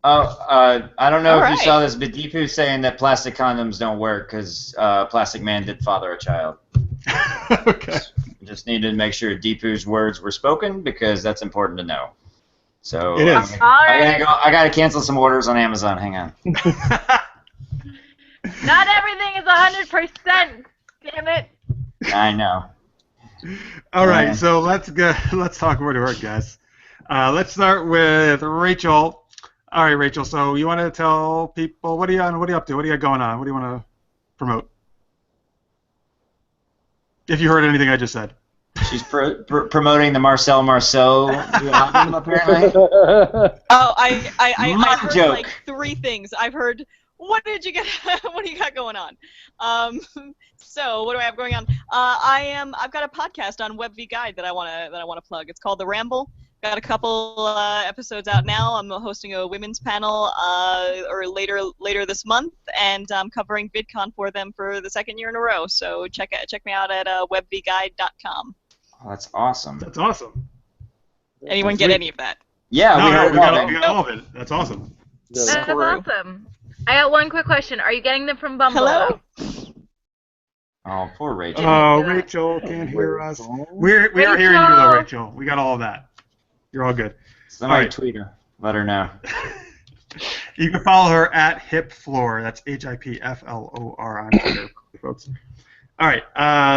I don't know if you right. saw this, but Deepu's saying that plastic condoms don't work because Plastic Man did father a child. Okay. Just needed to make sure Deepu's words were spoken because that's important to know. So It is. I gotta cancel some orders on Amazon. Hang on. Not everything is 100%. Damn it. I know. All right, so let's talk more to our guests. Let's start with Rachel. All right, Rachel. So you want to tell people what are you up to? What do you got going on? What do you want to promote? If you heard anything I just said. She's promoting the Marcel Marceau album, apparently. Oh, I heard joke. like 3 things. I've heard, what do you got going on? So what do I have going on? I've got a podcast on WebV Guide that I want to plug. It's called The Ramble. Got a couple episodes out now. I'm hosting a women's panel or later this month, and I'm covering VidCon for them for the 2nd year in a row. So check me out at webvguide.com. Oh, that's awesome. That's awesome. Anyone get any of that? Yeah, we we got it. got all of it. That's awesome. That's awesome. I got one quick question. Are you getting them from Bumble? Hello? Oh, poor Rachel. Oh, Rachel can't hear us. We are hearing you though, Rachel. We got all of that. You're all good. Somebody All right. tweet her. Let her know. You can follow her at Hip-Flore. That's Hipflor on Twitter, folks. All right,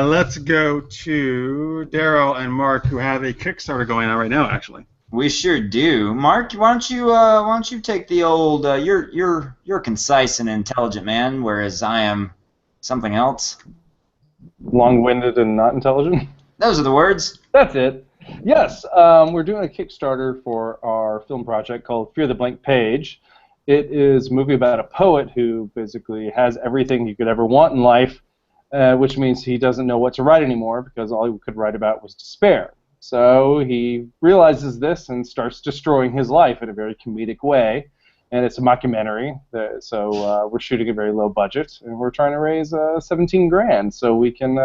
let's go to Daryl and Mark, who have a Kickstarter going on right now, actually. We sure do. Mark, why don't you take the old? You're concise and intelligent man, whereas I am something else. Long-winded and not intelligent. Those are the words. That's it. Yes, we're doing a Kickstarter for our film project called Fear the Blank Page. It is a movie about a poet who basically has everything he could ever want in life, which means he doesn't know what to write anymore because all he could write about was despair. So he realizes this and starts destroying his life in a very comedic way. And it's a mockumentary, so we're shooting a very low budget, and we're trying to raise 17 grand so we can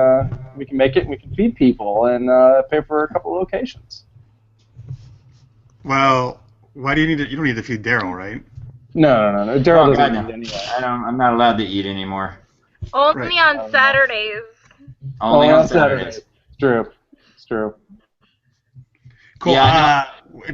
make it and we can feed people and pay for a couple of locations. Well, why do you need to? You don't need to feed Daryl, right? No. Daryl doesn't God, eat anyway. I'm not allowed to eat anymore. Only on Saturdays. Only on Saturdays. It's true. Cool. Yeah,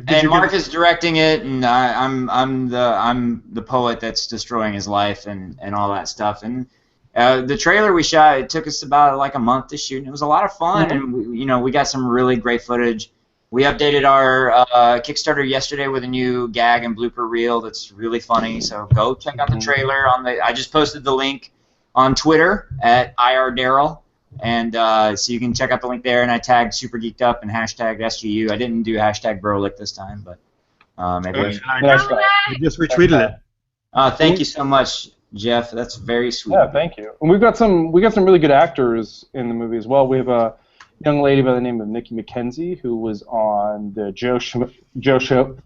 Did Mark is directing it, and I'm the poet that's destroying his life and all that stuff. And the trailer we shot, it took us about like a month to shoot, and it was a lot of fun. And we got some really great footage. We updated our Kickstarter yesterday with a new gag and blooper reel that's really funny. So go check out the trailer I just posted the link on Twitter at IRDaryl. And so you can check out the link there, and I tagged Super Geeked Up and hashtag SGU. I didn't do hashtag Brolick this time, but maybe. I just retweeted it. Thank you so much, Jeff. That's very sweet. Yeah, thank you. And we got some really good actors in the movie as well. We have a young lady by the name of Nikki McKenzie who was on the Joe Schmo Show.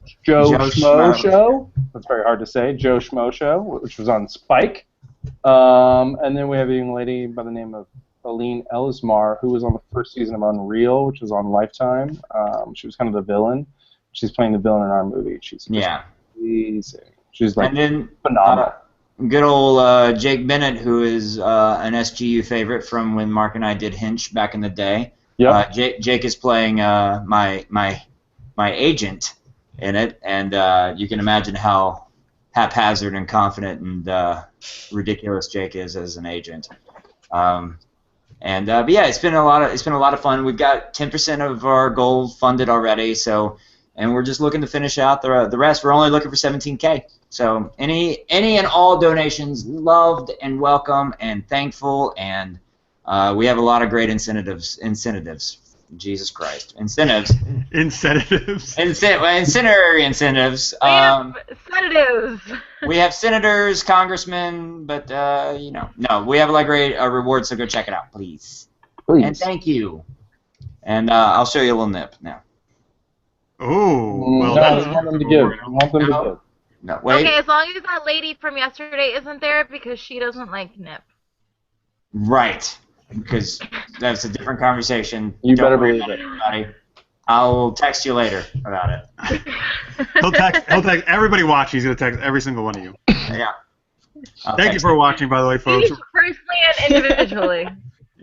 That's very hard to say. Joe Schmo Show, which was on Spike. And then we have a young lady by the name of Aline Ellismar, who was on the first season of Unreal, which was on Lifetime. She was kind of the villain. She's playing the villain in our movie. She's amazing. She's like phenomenal. Good old Jake Bennett, who is an SGU favorite from when Mark and I did Hinch back in the day. Yep. Jake is playing my agent in it, and you can imagine how haphazard and confident and ridiculous Jake is as an agent. But yeah, it's been a lot of fun. We've got 10% of our goal funded already, and we're just looking to finish out the rest. We're only looking for 17K. So any and all donations loved and welcome and thankful, and we have a lot of great incentives. Jesus Christ, incentives. Incendiary incentives. Senators. We have senators, congressmen, but no, we have like great rewards. So go check it out, please. And thank you. And I'll show you a little nip now. Oh, well, I want them to give. No, wait. Okay, as long as that lady from yesterday isn't there because she doesn't like nip. Right, because that's a different conversation. You Don't better worry believe about it. Everybody. I'll text you later about it. He'll text everybody watching. He's gonna text every single one of you. Yeah. Thank you for watching, by the way, folks. Personally and individually.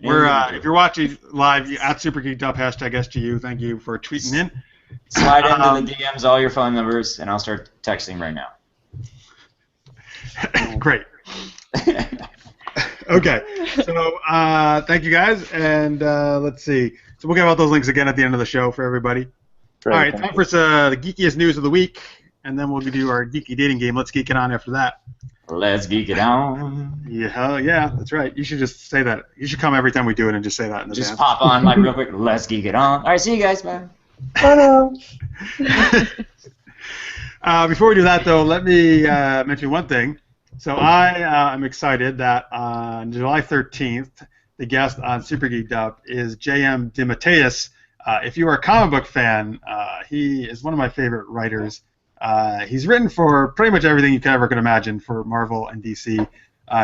We're if you're watching live at Super Geeked Up #SGU. Thank you for tweeting in. Slide into the DMs all your phone numbers, and I'll start texting right now. Great. Okay, so thank you guys, and let's see. So we'll give out those links again at the end of the show for everybody. Great, all right, time for the geekiest news of the week, and then we'll do our geeky dating game. Let's geek it on after that. Let's geek it on. Yeah, that's right. You should just say that. You should come every time we do it and just say that in Just advance. pop on like real quick. Let's geek it on. All right, see you guys. Bye. Before we do that, though, let me mention one thing. So I am excited that on July 13th, the guest on Super Geeked Up is J.M. DeMatteis. If you are a comic book fan, he is one of my favorite writers. He's written for pretty much everything you could imagine for Marvel and DC.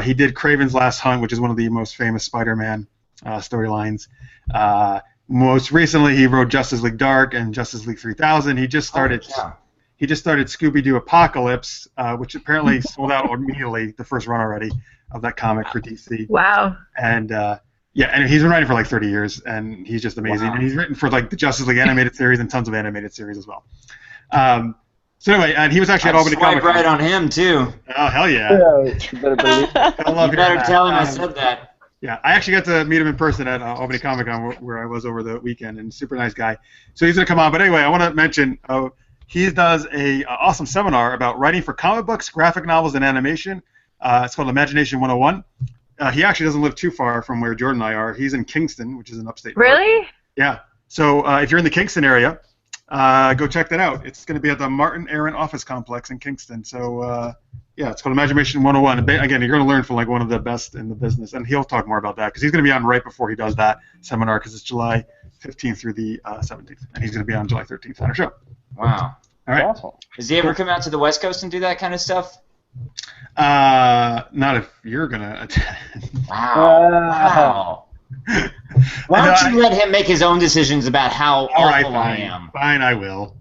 He did Kraven's Last Hunt, which is one of the most famous Spider-Man storylines. Most recently, he wrote Justice League Dark and Justice League 3000. He just started Scooby-Doo Apocalypse, which apparently sold out immediately, the first run already of that comic for DC. Wow. And Yeah, and he's been writing for like 30 years, and he's just amazing. Wow. And he's written for like the Justice League animated series and tons of animated series as well. So anyway, and he was actually at Albany Comic Con. Swipe right on him too. Oh hell yeah! You better believe it. I love You better hearing that. tell him I said that. Yeah, I actually got to meet him in person at Albany Comic Con where I was over the weekend, and super nice guy. So he's gonna come on. But anyway, I want to mention he does a awesome seminar about writing for comic books, graphic novels, and animation. It's called Imagination 101. He actually doesn't live too far from where Jordan and I are. He's in Kingston, which is in upstate New York. Really? Yeah. So if you're in the Kingston area, go check that out. It's going to be at the Martin Aaron Office Complex in Kingston. So yeah, it's called Imagination 101. Again, you're going to learn from like one of the best in the business, and he'll talk more about that because he's going to be on right before he does that seminar because it's July 15th through the 17th, and he's going to be on July 13th on our show. Wow. All right. Awesome. Does he ever come out to the West Coast and do that kind of stuff? Not if you're gonna attend. Wow. Why don't you let him make his own decisions about how All right, awful I fine. am? Fine, I will.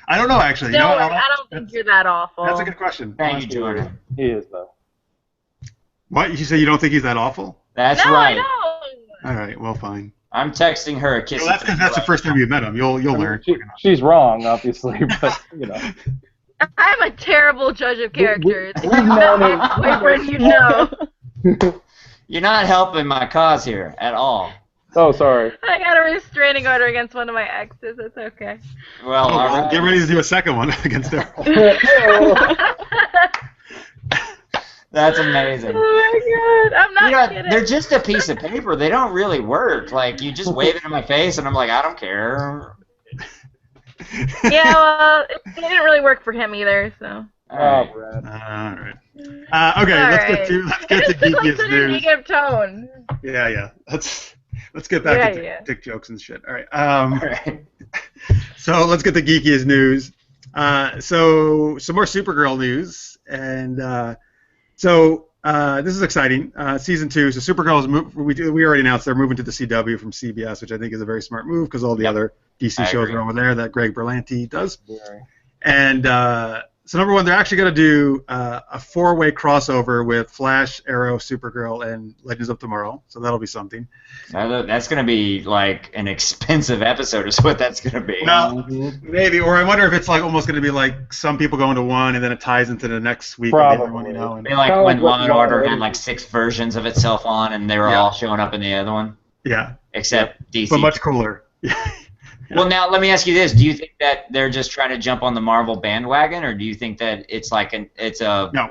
I don't know actually. No, You know, I don't think you're that awful. That's a good question. Thank you, Jordan. He is, though. What? You say you don't think he's that awful? That's no, right. I don't. All right. Well, fine. I'm texting her a kiss. Well, that's because that's the first time you've met him. You'll learn. She's wrong, obviously, but, you know. I'm a terrible judge of characters. If we've you met known my him- boyfriend, you know. You're not helping my cause here at all. Oh, sorry. I got a restraining order against one of my exes. It's okay. Well, Oh, all right. get ready to do a second one against Daryl. That's amazing. Oh my god, I'm not You know, kidding. they're just a piece of paper. They don't really work. Like, you just wave it in my face, and I'm like, I don't care. Yeah, well, it didn't really work for him either, so. All right. Oh, Brad. All right. Okay, let's get to It's like geekiest such a news. negative tone. Yeah. Let's get back to Yeah. dick jokes and shit. All right. All right. So let's get the geekiest news. So some more Supergirl news, and so this is exciting. Season 2. So Supergirl is we already announced they're moving to the CW from CBS, which I think is a very smart move because all the other DC shows are over there that Greg Berlanti does. And so number one, they're actually going to do a 4-way crossover with Flash, Arrow, Supergirl, and Legends of Tomorrow. So that'll be something. That's going to be like an expensive episode is what that's going to be. Well, maybe, or I wonder if it's like almost going to be like some people go into one and then it ties into the next week. Probably. Of the other one, you know, and, I mean, like Kinda when like what Law and Law Order and had Order like 6 versions of itself on, and they were all showing up in the other one, yeah, except DC. but much cooler. Well, now let me ask you this: do you think that they're just trying to jump on the Marvel bandwagon, or do you think that it's like No.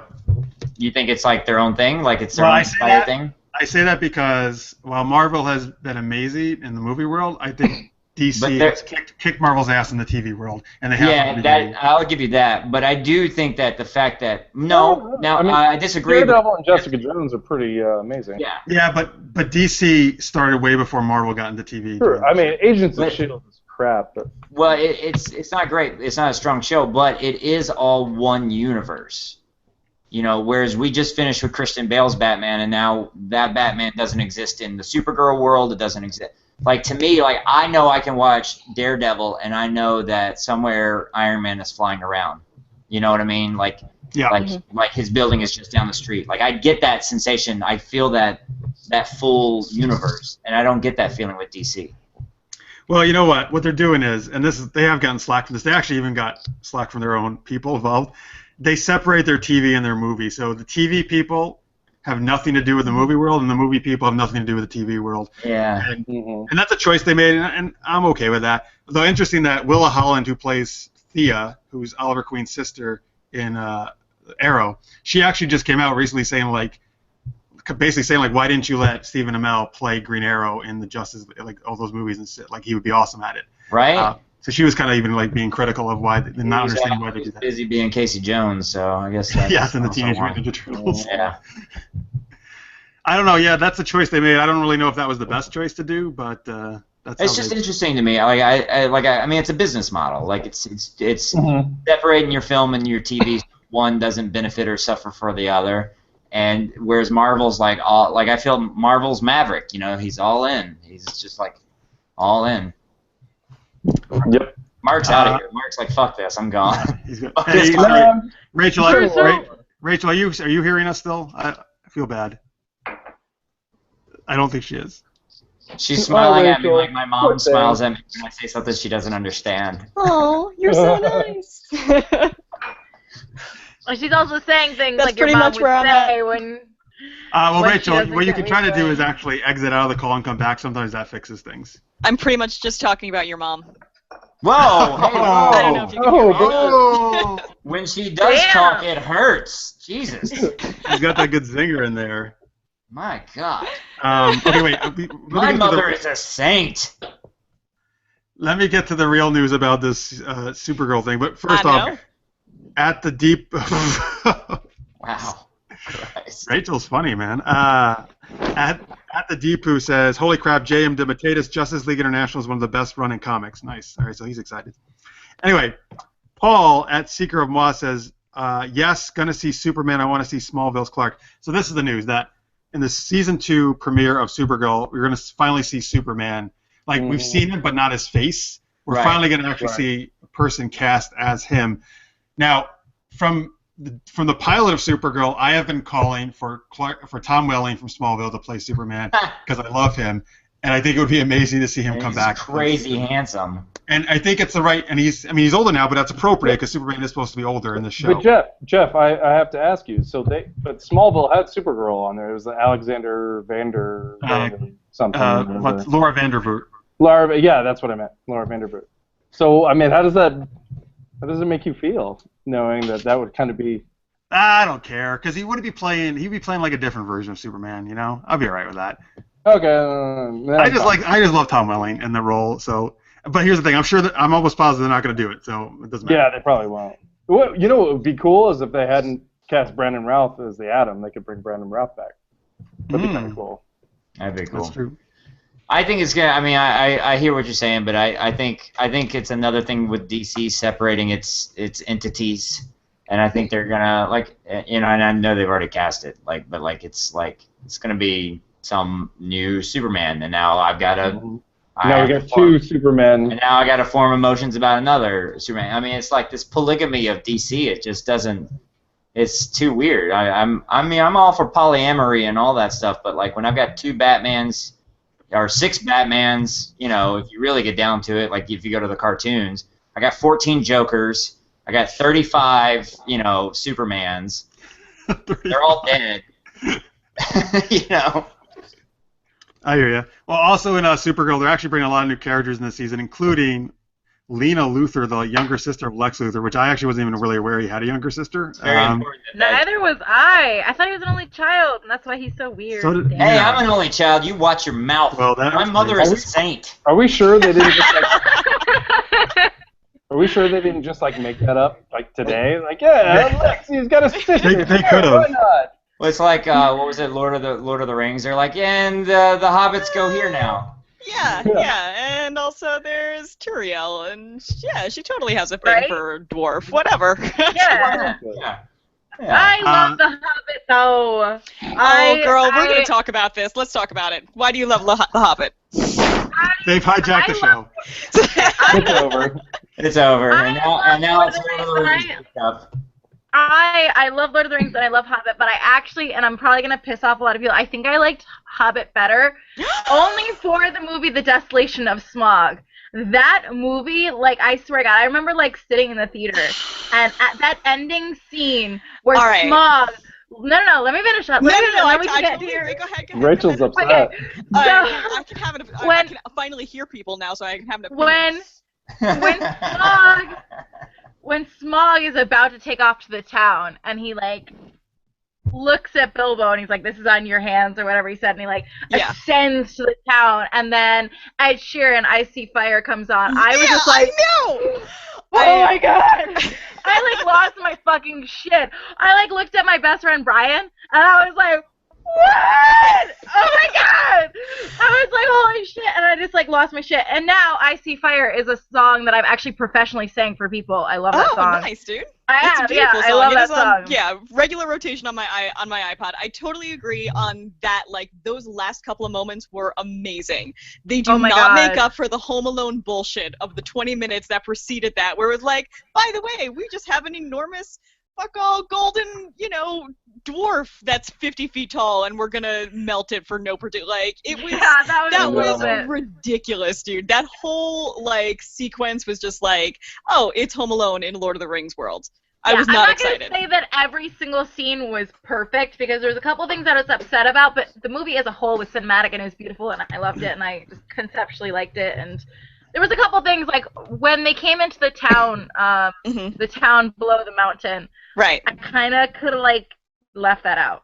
You think it's like their own thing, like it's their Well, I own say entire that- thing? I say that because while Marvel has been amazing in the movie world, I think But DC they're- has kicked Marvel's ass in the TV world, and they have. Yeah, to that I'll give you that. But I do think that the fact that I disagree. Daredevil and Jessica Jones are pretty amazing. Yeah. Yeah, but DC started way before Marvel got into TV. Sure. I mean, Agents of But- S.H.I.E.L.D. is crap, but Well, it's not great. It's not a strong show, but it is all one universe. You know, whereas we just finished with Christian Bale's Batman, and now that Batman doesn't exist in the Supergirl world. It doesn't exist. Like, to me, like, I know I can watch Daredevil, and I know that somewhere Iron Man is flying around. You know what I mean? Like, Yeah. like his building is just down the street. Like, I get that sensation. I feel that full universe, and I don't get that feeling with DC. Well, you know what? What they're doing is, and they have gotten slack from this. They actually even got slack from their own people involved. They separate their TV and their movie. So the TV people have nothing to do with the movie world, and the movie people have nothing to do with the TV world. Yeah. And that's a choice they made, and I'm okay with that. Though interesting that Willa Holland, who plays Thea, who's Oliver Queen's sister in Arrow, she actually just came out recently saying basically saying why didn't you let Stephen Amell play Green Arrow in the Justice, like all those movies and shit, like he would be awesome at it. Right? So she was kind of even being critical of why they not understanding why they He's did that. busy being Casey Jones, so I guess that's Yes, and the also Teenage why. Mutant Ninja Turtles. Yeah. I don't know. Yeah, that's a choice they made. I don't really know if that was the best choice to do, but that's. It's how just they... interesting to me. I mean, it's a business model. Like it's separating your film and your TV. One doesn't benefit or suffer for the other, and whereas Marvel's I feel Marvel's Maverick. You know, he's all in. He's just like all in. Yep. Mark's out of here. Mark's like, fuck this, I'm gone. He's good. Fuck Hey, this sorry. country. Rachel, Rachel, are you hearing us still? I feel bad. I don't think she is. She's smiling at me Rachel. like my mom smiles at me when I say something she doesn't understand. Oh, you're so nice. Well, she's also saying things That's like your pretty mom much would where I'm say when. Well, When she Rachel, doesn't what you get can me try to do right. is actually exit out of the call and come back. Sometimes that fixes things. I'm pretty much just talking about your mom. Whoa! Hey, whoa. I don't know if you can hear me. Oh, When she does Damn. talk, it hurts. Jesus. she's got that good zinger in there. My God. Okay, wait. My mother is a saint. Let me get to the real news about this Supergirl thing. But first I off, know. at the deep. Wow. Christ. Rachel's funny, man. At the Deepu says, "Holy crap, J.M. DeMatteis, Justice League International is one of the best running comics." Nice. All right, so he's excited. Anyway, Paul at Seeker of Moss says, "Yes, gonna see Superman. I want to see Smallville's Clark." So this is the news that in the season 2 premiere of Supergirl, we're gonna finally see Superman. Like we've seen him, but not his face. We're Right. finally gonna actually see a person cast as him. Now, from the pilot of Supergirl, I have been calling for Tom Welling from Smallville to play Superman because I love him, and I think it would be amazing to see him come back. Crazy handsome. And I think it's the right, and he's older now, but that's appropriate because Superman is supposed to be older in the show. But Jeff, I have to ask you. So but Smallville had Supergirl on there. It was Alexander Vander something. What's Laura Vandervoort? Laura, yeah, that's what I meant. Laura Vandervoort. So I mean, how does it make you feel knowing that would kind of be? I don't care because he'd be playing like a different version of Superman. You know, I'll be alright with that. Okay. I just love Tom Welling in the role. So, but here's the thing: I'm almost positive they're not going to do it. So it doesn't matter. Yeah, they probably won't. What would be cool is if they hadn't cast Brandon Routh as the Atom, they could bring Brandon Routh back. That'd be kind of cool. That'd be cool. That's true. I think it's gonna. I mean, I hear what you're saying, but I think it's another thing with DC separating its entities, and I think they're gonna and I know they've already cast it, but it's gonna be some new Superman, and now I've got to. Now we got 2 Supermen. And now I got to form emotions about another Superman. I mean, it's like this polygamy of DC. It just doesn't. It's too weird. I'm all for polyamory and all that stuff, but like when I've got 2 Batmans. Or 6 Batmans, if you really get down to it, like if you go to the cartoons, I got 14 Jokers, I got 35, Supermans. They're all dead. I hear you. Well, also in Supergirl, they're actually bringing a lot of new characters in this season, including Lena Luthor, the younger sister of Lex Luthor, which I actually wasn't even really aware he had a younger sister. Very important. Neither was I. I thought he was an only child, and that's why he's so weird. So did- Hey, Yeah. I'm an only child. You watch your mouth. Well, that My mother is a saint. Are we sure they didn't just Are we sure they didn't just make that up today? Lexi's got a sister. They could have. Why not? Well, it's like what was it, Lord of the Rings? They're like, yeah, and the hobbits go here now. Yeah, and also there's Turiel, and yeah, she totally has a thing Right? for dwarf, whatever. Yeah. Yeah. I love The Hobbit, though. Oh, girl, we're going to talk about this. Let's talk about it. Why do you love The Hobbit? They've hijacked the show. It's over. It's over, and now it's Lord Lord of of the the Rings. Rings stuff. I love Lord of the Rings and I love Hobbit, but I actually, and I'm probably going to piss off a lot of people, I think I liked Hobbit better only for the movie The Desolation of Smaug. That movie, I swear to God, I remember, sitting in the theater, and at that ending scene where All right. Smaug... No, let me finish up. No, I Go totally agree. Go ahead. Rachel's upset. Okay. I can have it. I When- can finally hear people now, so I can have an When opinion. when Smaug is about to take off to the town, and he looks at Bilbo and he's like, "This is on your hands," or whatever he said, and he Yeah. ascends to the town, and then Ed Sheeran, "I See Fire" comes on. I was just I know. oh my God! I lost my fucking shit. I looked at my best friend Brian, and I was like, what? Oh my God! I was like, holy shit! And I just lost my shit. And now "I See Fire" is a song that I've actually professionally sang for people. I love that song. Nice, dude. I It's a have, beautiful yeah, song. I love It that is song. yeah, regular rotation on my iPod. I totally agree on that. Those last couple of moments were amazing. They do Oh my not God. make up for the Home Alone bullshit of the 20 minutes that preceded that, where it was by the way, we just have an enormous fuck all golden, dwarf that's 50 feet tall, and we're gonna melt it for no particular. Like, it was. Yeah, that was Ridiculous, dude. That whole sequence was just like, oh, it's Home Alone in Lord of the Rings world. I was not excited. I'm not going to say that every single scene was perfect, because there's a couple things that I was upset about, but the movie as a whole was cinematic and it was beautiful, and I loved it, and I just conceptually liked it. And there was a couple things, like when they came into the town, the town below the mountain. Right. I kind of could have left that out.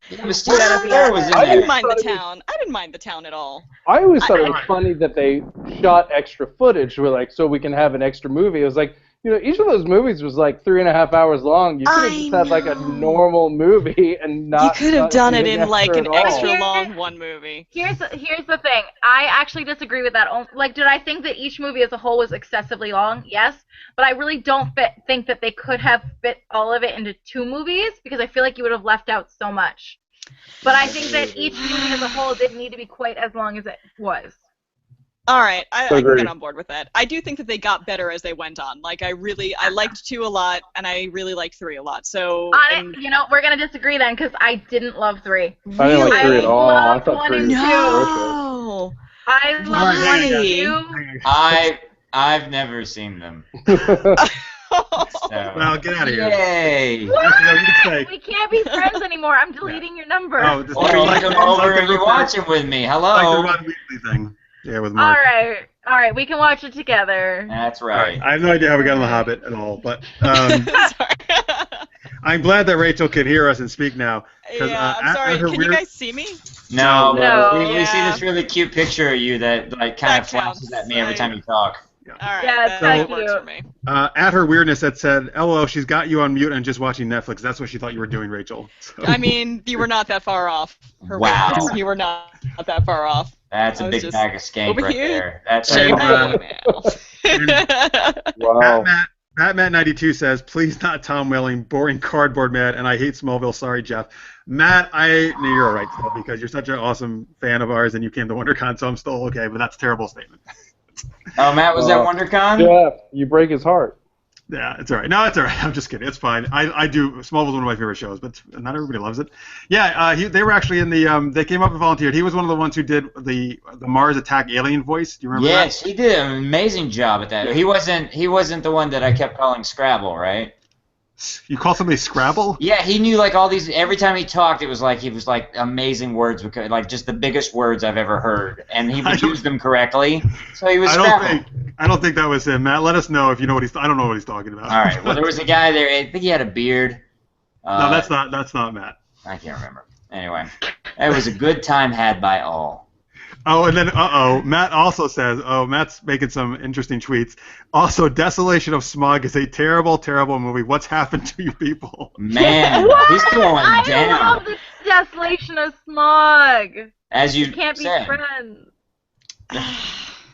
It was still there. I didn't mind the town. I didn't mind the town at all. I always thought it was funny that they shot extra footage. So we can have an extra movie. It was like, each of those movies was 3.5 hours long. You could have just had a normal movie and not. You could have done it in an extra all. long one movie. Here's the thing. I actually disagree with that. Did I think that each movie as a whole was excessively long? Yes, but I really don't think that they could have fit all of it into 2 movies, because I feel like you would have left out so much. But I think that each movie as a whole didn't need to be quite as long as it was. All right, I can get on board with that. I do think that they got better as they went on. I liked 2 a lot, and I really liked 3 a lot. So, we're gonna disagree then, because I didn't love 3. I didn't like 3 at all. I thought 3 was No, I love 1 and 2. I've never seen them. Well, get out of here. Yay! We can't be friends anymore. I'm deleting your number. Oh, come over and you're watching with me. Hello. Like the Run Weekly thing. Yeah, with Mark. All right, we can watch it together. That's right. I have no idea how we got on The Hobbit at all, but I'm glad that Rachel can hear us and speak now. Yeah, I'm sorry. Can you guys see me? No. No. We see this really cute picture of you that kind of flashes at me every time you talk. Yeah. All right. Yeah, that works for me. At her weirdness, that said, "LOL, she's got you on mute and just watching Netflix." That's what she thought you were doing, Rachel. So. I mean, you were not that far off. Wow. You were not that far off. That's a big bag of skank right there. That's wow. Matt92 says, "Please not Tom Welling, boring cardboard Matt, and I hate Smallville. Sorry, Jeff." Matt, you're all right, still, because you're such an awesome fan of ours, and you came to WonderCon, so I'm still okay. But that's a terrible statement. Oh, Matt was at WonderCon? Yeah, you break his heart. Yeah, it's all right. No, it's all right. I'm just kidding. It's fine. I do. Smallville's one of my favorite shows, but not everybody loves it. Yeah, they were actually in the. They came up and volunteered. He was one of the ones who did the Mars Attack alien voice. Do you remember that? Yes, he did an amazing job at that. He wasn't the one that I kept calling Scrabble, right? You call somebody Scrabble? Yeah, he knew all these. Every time he talked, it was amazing words, because just the biggest words I've ever heard, and he would use them correctly. So he was Scrabble. I don't think that was him, Matt. Let us know if you know what I don't know what he's talking about. All right. Well, there was a guy there. I think he had a beard. No, that's not Matt. I can't remember. Anyway, it was a good time had by all. Oh, and then, Matt also says, Matt's making some interesting tweets. Also, Desolation of Smog is a terrible, terrible movie. What's happened to you people? Man, he's going down. I love the Desolation of Smog. As you can't said. be friends.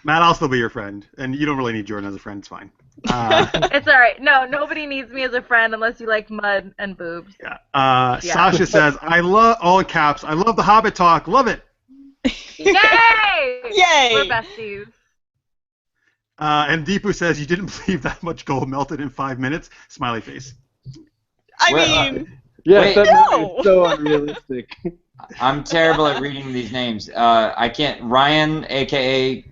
Matt, I'll still be your friend, and you don't really need Jordan as a friend. It's fine. It's all right. No, nobody needs me as a friend unless you like mud and boobs. Yeah. Sasha says, I love, all in caps, I love the Hobbit talk. Love it. Yay! Yay! We're besties. And Deepu says, you didn't believe that much gold melted in 5 minutes? Smiley face. I mean... Yes, that no! movie is so unrealistic. I'm terrible at reading these names. I can't... Ryan, a.k.a.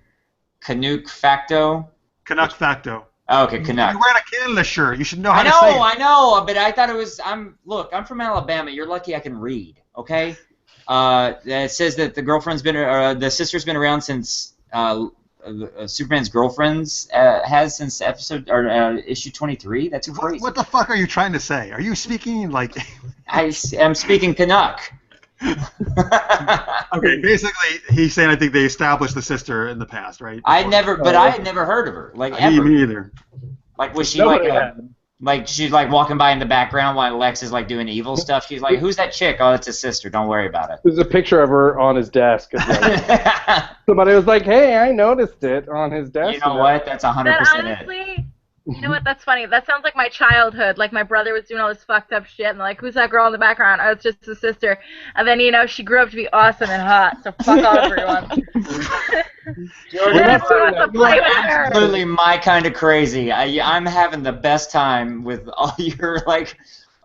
Canuck Facto? Canuck Facto. Oh, okay, Canuck. You're wearing a Canada shirt. You should know how to say it. I know, but I thought it was... Look, I'm from Alabama. You're lucky I can read, okay? It says that the sister's been around since Superman's Girlfriends has since issue 23. That's crazy. What the fuck are you trying to say? Are you speaking like? I am speaking Canuck. Okay, basically he's saying I think they established the sister in the past, right? I had never heard of her, ever. Me either. Was she she's walking by in the background while Lex is doing evil stuff. She's like, "Who's that chick?" "Oh, it's his sister. Don't worry about it." There's a picture of her on his desk. Somebody was like, "Hey, I noticed it on his desk." You know what? That's 100% honestly, You know what? That's funny. That sounds like my childhood. Like my brother was doing all this fucked up shit, and like, who's that girl in the background? Oh, it's just his sister. And then she grew up to be awesome and hot. So fuck off, everyone. Jordan, Everyone wants to play with her. absolutely my kind of crazy. I'm having the best time with all your like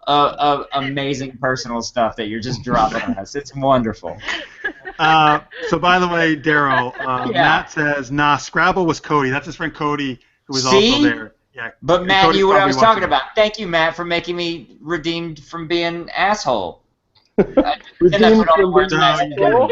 amazing personal stuff that you're just dropping on us. It's wonderful. So by the way, Daryl, Yeah. Matt says, nah, Scrabble was Cody. That's his friend Cody, who was See? also there. Yeah. But and Matt Cody's knew what I probably was talking watching. about. Thank you, Matt, for making me redeemed from being asshole. Redeemed all the from words being meant. asshole?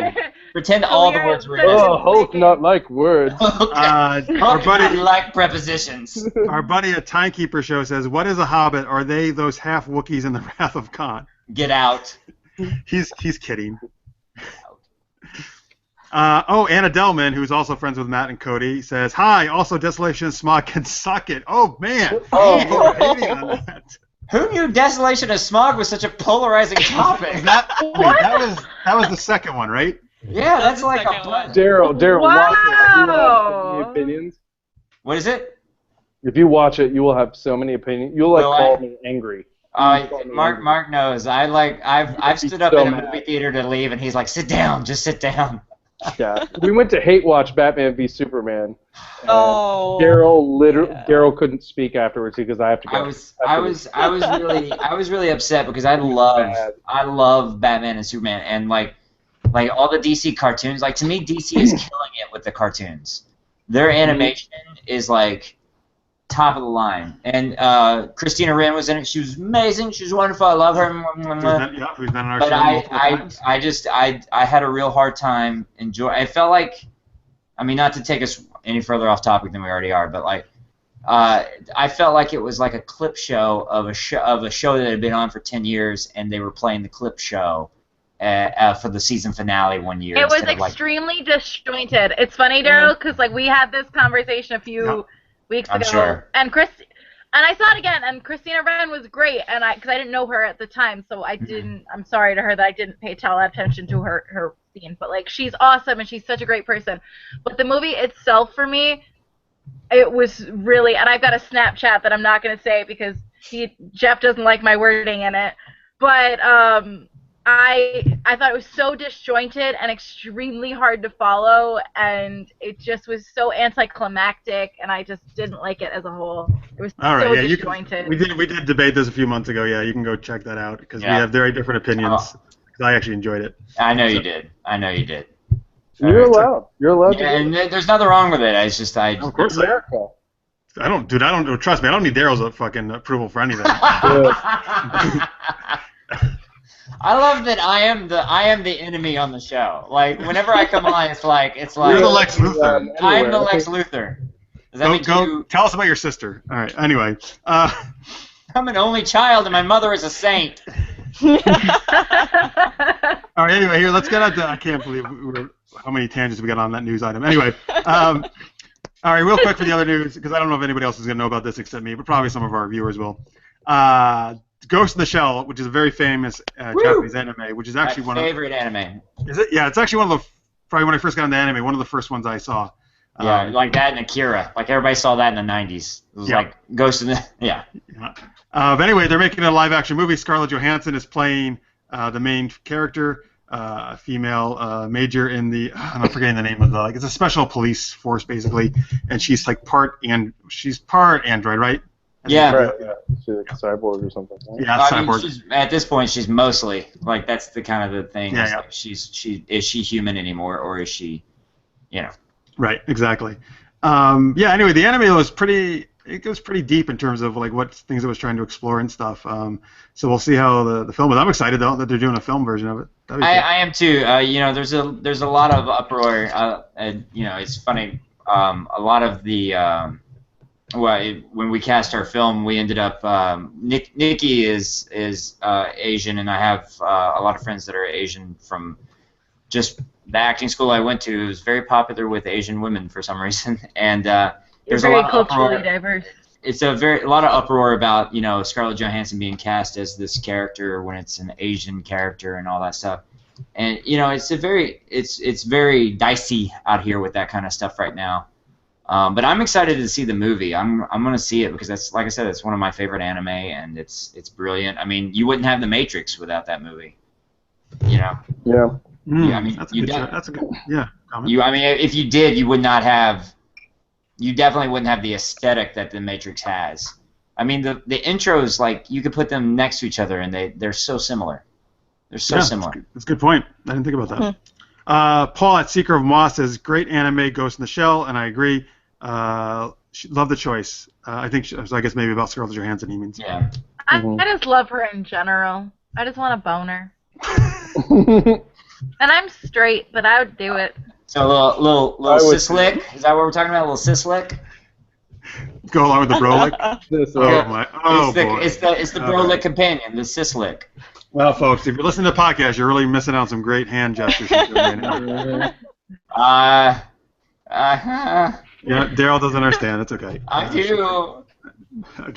Pretend all the words were Oh, innocent. Hulk not like words. Our I buddy, like prepositions. our buddy at Timekeeper Show says, what is a hobbit? Are they those half Wookiees in the Wrath of Khan? Get out. He's kidding. Anna Delman, who's also friends with Matt and Cody, says, hi, also Desolation and Smog can suck it. Oh, man. Oh. People are hating on that. Who knew Desolation and Smog was such a polarizing topic? That was the second one, right? Yeah, that's the like second one. Daryl, watch it. You will have so Wow. many opinions. What is it? If you watch it, you will have so many opinions. You'll Will call I? me angry. Mark knows. I've stood up so in a mad. movie theater to leave, and he's like, "Sit down, just sit down." Yeah, we went to hate watch Batman v Superman. and Oh. Daryl couldn't speak afterwards because I have to go. I was really upset because I love Batman and Superman, and like all the DC cartoons. Like to me, DC is killing it with the cartoons. Their animation is like top of the line. And Christina Rhin was in it. She was amazing. She was wonderful. I love her. Who's been on our But show multiple times. I had a real hard time I felt like, I mean, not to take us any further off topic than we already are, but like, I felt like it was like a clip show of a show that had been on for 10 years, and they were playing the clip show for the season finale one year. It was instead of, like, extremely disjointed. It's funny, Daryl, because like we had this conversation a few weeks ago, I'm sure. and I saw it again, and Christina Rhin was great, and because I didn't know her at the time, so I didn't. I'm sorry to her that I didn't pay a lot of attention to her scene, but like she's awesome and she's such a great person. But the movie itself, for me, it was really, and I've got a Snapchat that I'm not gonna say because Jeff doesn't like my wording in it, but I thought it was so disjointed and extremely hard to follow, and it just was so anticlimactic, and I just didn't like it as a whole. It was All right, so yeah, disjointed. we did debate this a few months ago. Yeah, you can go check that out because we Yeah. have very different opinions. Oh. 'Cause I actually enjoyed it. I know you did. You're allowed. You're allowed Yeah, to. and there's nothing wrong with it. It's just Of course, America. I don't trust me. I don't need Daryl's fucking approval for anything. I love that I am the enemy on the show. Like whenever I come on, it's like You're the Lex Luthor. I'm the Lex Luthor. Does that mean Go tell us about your sister. All right. Anyway, I'm an only child and my mother is a saint? all right. Anyway, here let's get out to. I can't believe how many tangents we got on that news item. Anyway, all right, real quick for the other news because I don't know if anybody else is gonna know about this except me, but probably some of our viewers will. Ghost in the Shell, which is a very famous Japanese anime, which is actually My favorite anime. Is it? Yeah, it's actually probably when I first got into anime, one of the first ones I saw. Yeah, like that and Akira. Like everybody saw that in the 90s. It was like Ghost in the yeah. But anyway, they're making a live-action movie. Scarlett Johansson is playing the main character, a female major in the I'm forgetting the name of the it's a special police force basically, and she's like part android, right? Yeah. Right, yeah. She's like a cyborg or something. Right? Yeah, I mean, cyborg. at this point, she's mostly like that's the kind of the thing. Yeah, is yeah. Like, is she human anymore, or is she, you know? Right, exactly. Anyway, the anime was pretty deep in terms of like what things it was trying to explore and stuff. So we'll see how the film is. I'm excited though that they're doing a film version of it. I am too. There's a lot of uproar. And it's funny. A lot of the when we cast our film, we ended up Nikki is Asian, and I have a lot of friends that are Asian from just the acting school I went to. It was very popular with Asian women for some reason, and there's very a lot of culturally uproar. diverse. It's a lot of uproar about Scarlett Johansson being cast as this character when it's an Asian character and all that stuff. And it's very dicey out here with that kind of stuff right now. But I'm excited to see the movie. I'm gonna see it because that's, like I said, it's one of my favorite anime, and it's brilliant. I mean, you wouldn't have The Matrix without that movie. You know. Yeah. Yeah, I mean, that's a good. That's a good. Yeah. Comment. I mean, if you did, you would not have. You definitely wouldn't have the aesthetic that The Matrix has. I mean, the intros, like, you could put them next to each other, and they're so similar. They're so similar. That's a good point. I didn't think about that. Paul at Seeker of Moss says, great anime, Ghost in the Shell, and I agree. Love the choice. I think, so I guess maybe about Scarlett Johansson he means. Yeah. I just love her in general. I just want a boner. And I'm straight, but I would do it. So a little cislick? Is that what we're talking about? A little cislick? Go along with the brolic? Oh, my. Oh, boy. It's the brolic companion, the cislick. Well, folks, if you're listening to the podcast, you're really missing out on some great hand gestures she's doing right now. Yeah, Daryl doesn't understand. It's okay. I do.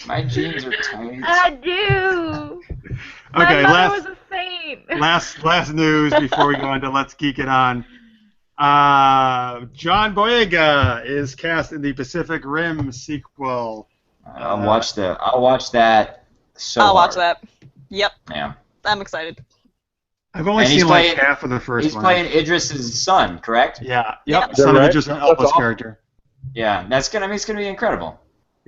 My jeans are tight. I do. Okay, My mother was a saint. last news before we go on to Let's Geek It On. John Boyega is cast in the Pacific Rim sequel. I'll watch that. I'll watch that. Yep. Yeah. I'm excited. I've only seen like half of the first he's one. He's playing Idris's son, correct? Yeah. Yeah. Yep. Son of Idris Elba's character. Yeah, it's gonna be incredible.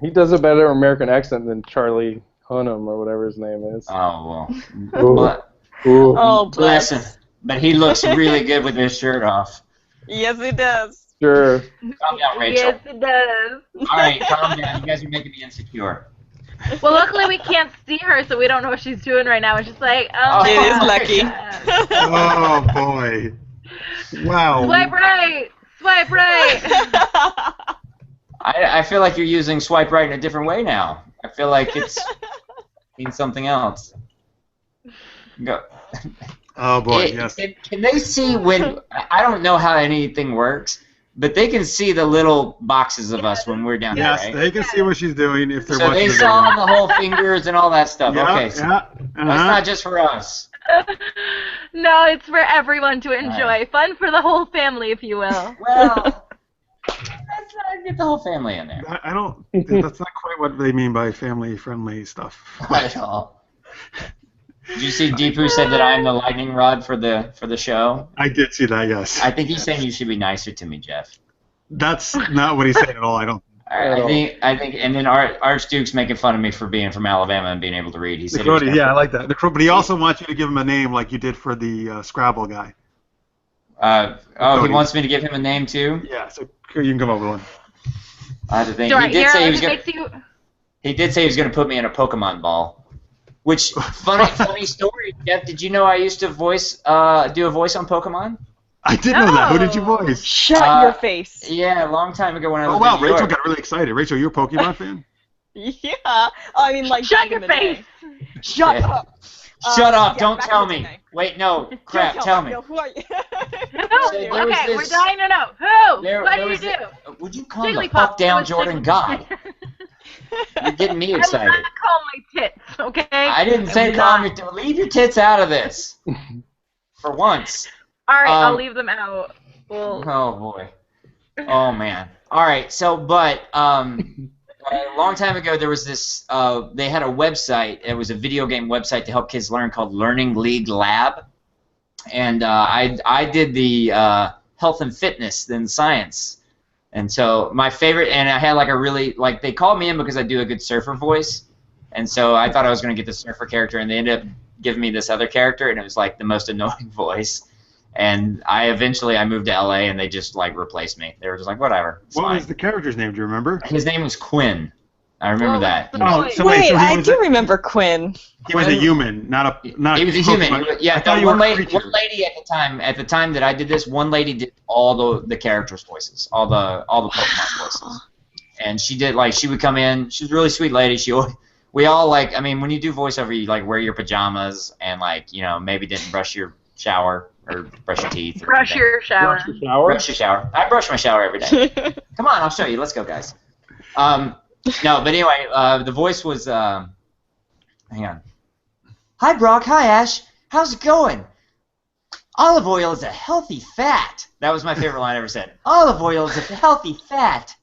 He does a better American accent than Charlie Hunnam or whatever his name is. Oh well. Oh, bless. Listen, but he looks really good with his shirt off. Yes, he does. Sure. Calm down, Rachel. Yes, it does. All right, calm down. You guys are making me insecure. Well, luckily we can't see her, so we don't know what she's doing right now. It's just like, It is lucky. Oh, boy. Wow. Swipe right. Swipe right. I feel like you're using swipe right in a different way now. I feel like it means something else. Go. Oh, boy, yes. Can they see when... I don't know how anything works, but they can see the little boxes of us when we're down Yes, there, right? they can see what she's doing if they're So watching they the saw video. the whole fingers and all that stuff. Yeah, Okay, so yeah. that's not just for us. No, it's for everyone to enjoy. Right. Fun for the whole family, if you will. Well, let's not get the whole family in there. I don't. That's not quite what they mean by family-friendly stuff. Not at all. Did you see Deepu said that I'm the lightning rod for the show? I did see that. Yes. I think he's saying you should be nicer to me, Jeff. That's not what he's saying at all. I don't. I think, and then Archduke's making fun of me for being from Alabama and being able to read. He said, I like that. But he also wants you to give him a name like you did for the Scrabble guy. He wants me to give him a name too? Yeah, so you can come up with one. I have to think. Right, He did say he was going going to put me in a Pokemon ball. Which funny story, Jeff? Did you know I used to do a voice on Pokemon? I did know that. Who did you voice? Shut your face. Yeah, a long time ago when I was Oh wow, in New Rachel York. got really excited. Rachel, you a Pokemon fan? Yeah. I mean, like, Shut back your in the face. day. Shut Yeah. up. Shut up! Yeah, Don't back tell in the me. day. Wait, no, crap. Tell me. No, who are you? Who? So there was Okay, we're this- dying to know. Who? There What was do you do? Would you calm the Jigglypuff. fuck down, It was Jordan? Jigglypuff. God, you're getting me I excited. will not calm my tits, okay? I didn't say calm your. Leave your tits out of this. For once. All right, I'll Um, leave them out. Well, Oh boy. Oh man. All right. So, but a long time ago, there was this. They had a website. It was a video game website to help kids learn called Learning League Lab, and I did the health and fitness, then science, and so my favorite. And I had like a really they called me in because I do a good surfer voice, and so I thought I was going to get the surfer character, and they ended up giving me this other character, and it was like the most annoying voice. And I moved to LA, and they just replaced me. They were just like, whatever. It's What fine. was the character's name? Do you remember? His name was Quinn. I remember that. Oh, so Wait, he I was do remember Quinn. He was a human, not a. He was a human. Pokemon. Yeah, I thought you one were a lady creature. at the time that I did this, one lady did all the characters' voices, all the Pokemon voices, and she did she would come in. She was a really sweet lady. We all I mean, when you do voiceover, you wear your pajamas and maybe didn't brush your shower or brush your teeth. Or brush anything. your shower. Brush the shower. Brush your shower. I brush my shower every day. Come on, I'll show you. Let's go, guys. No, but anyway, the voice was. Hang on. Hi, Brock. Hi, Ash. How's it going? Olive oil is a healthy fat. That was my favorite line I ever said. Olive oil is a healthy fat.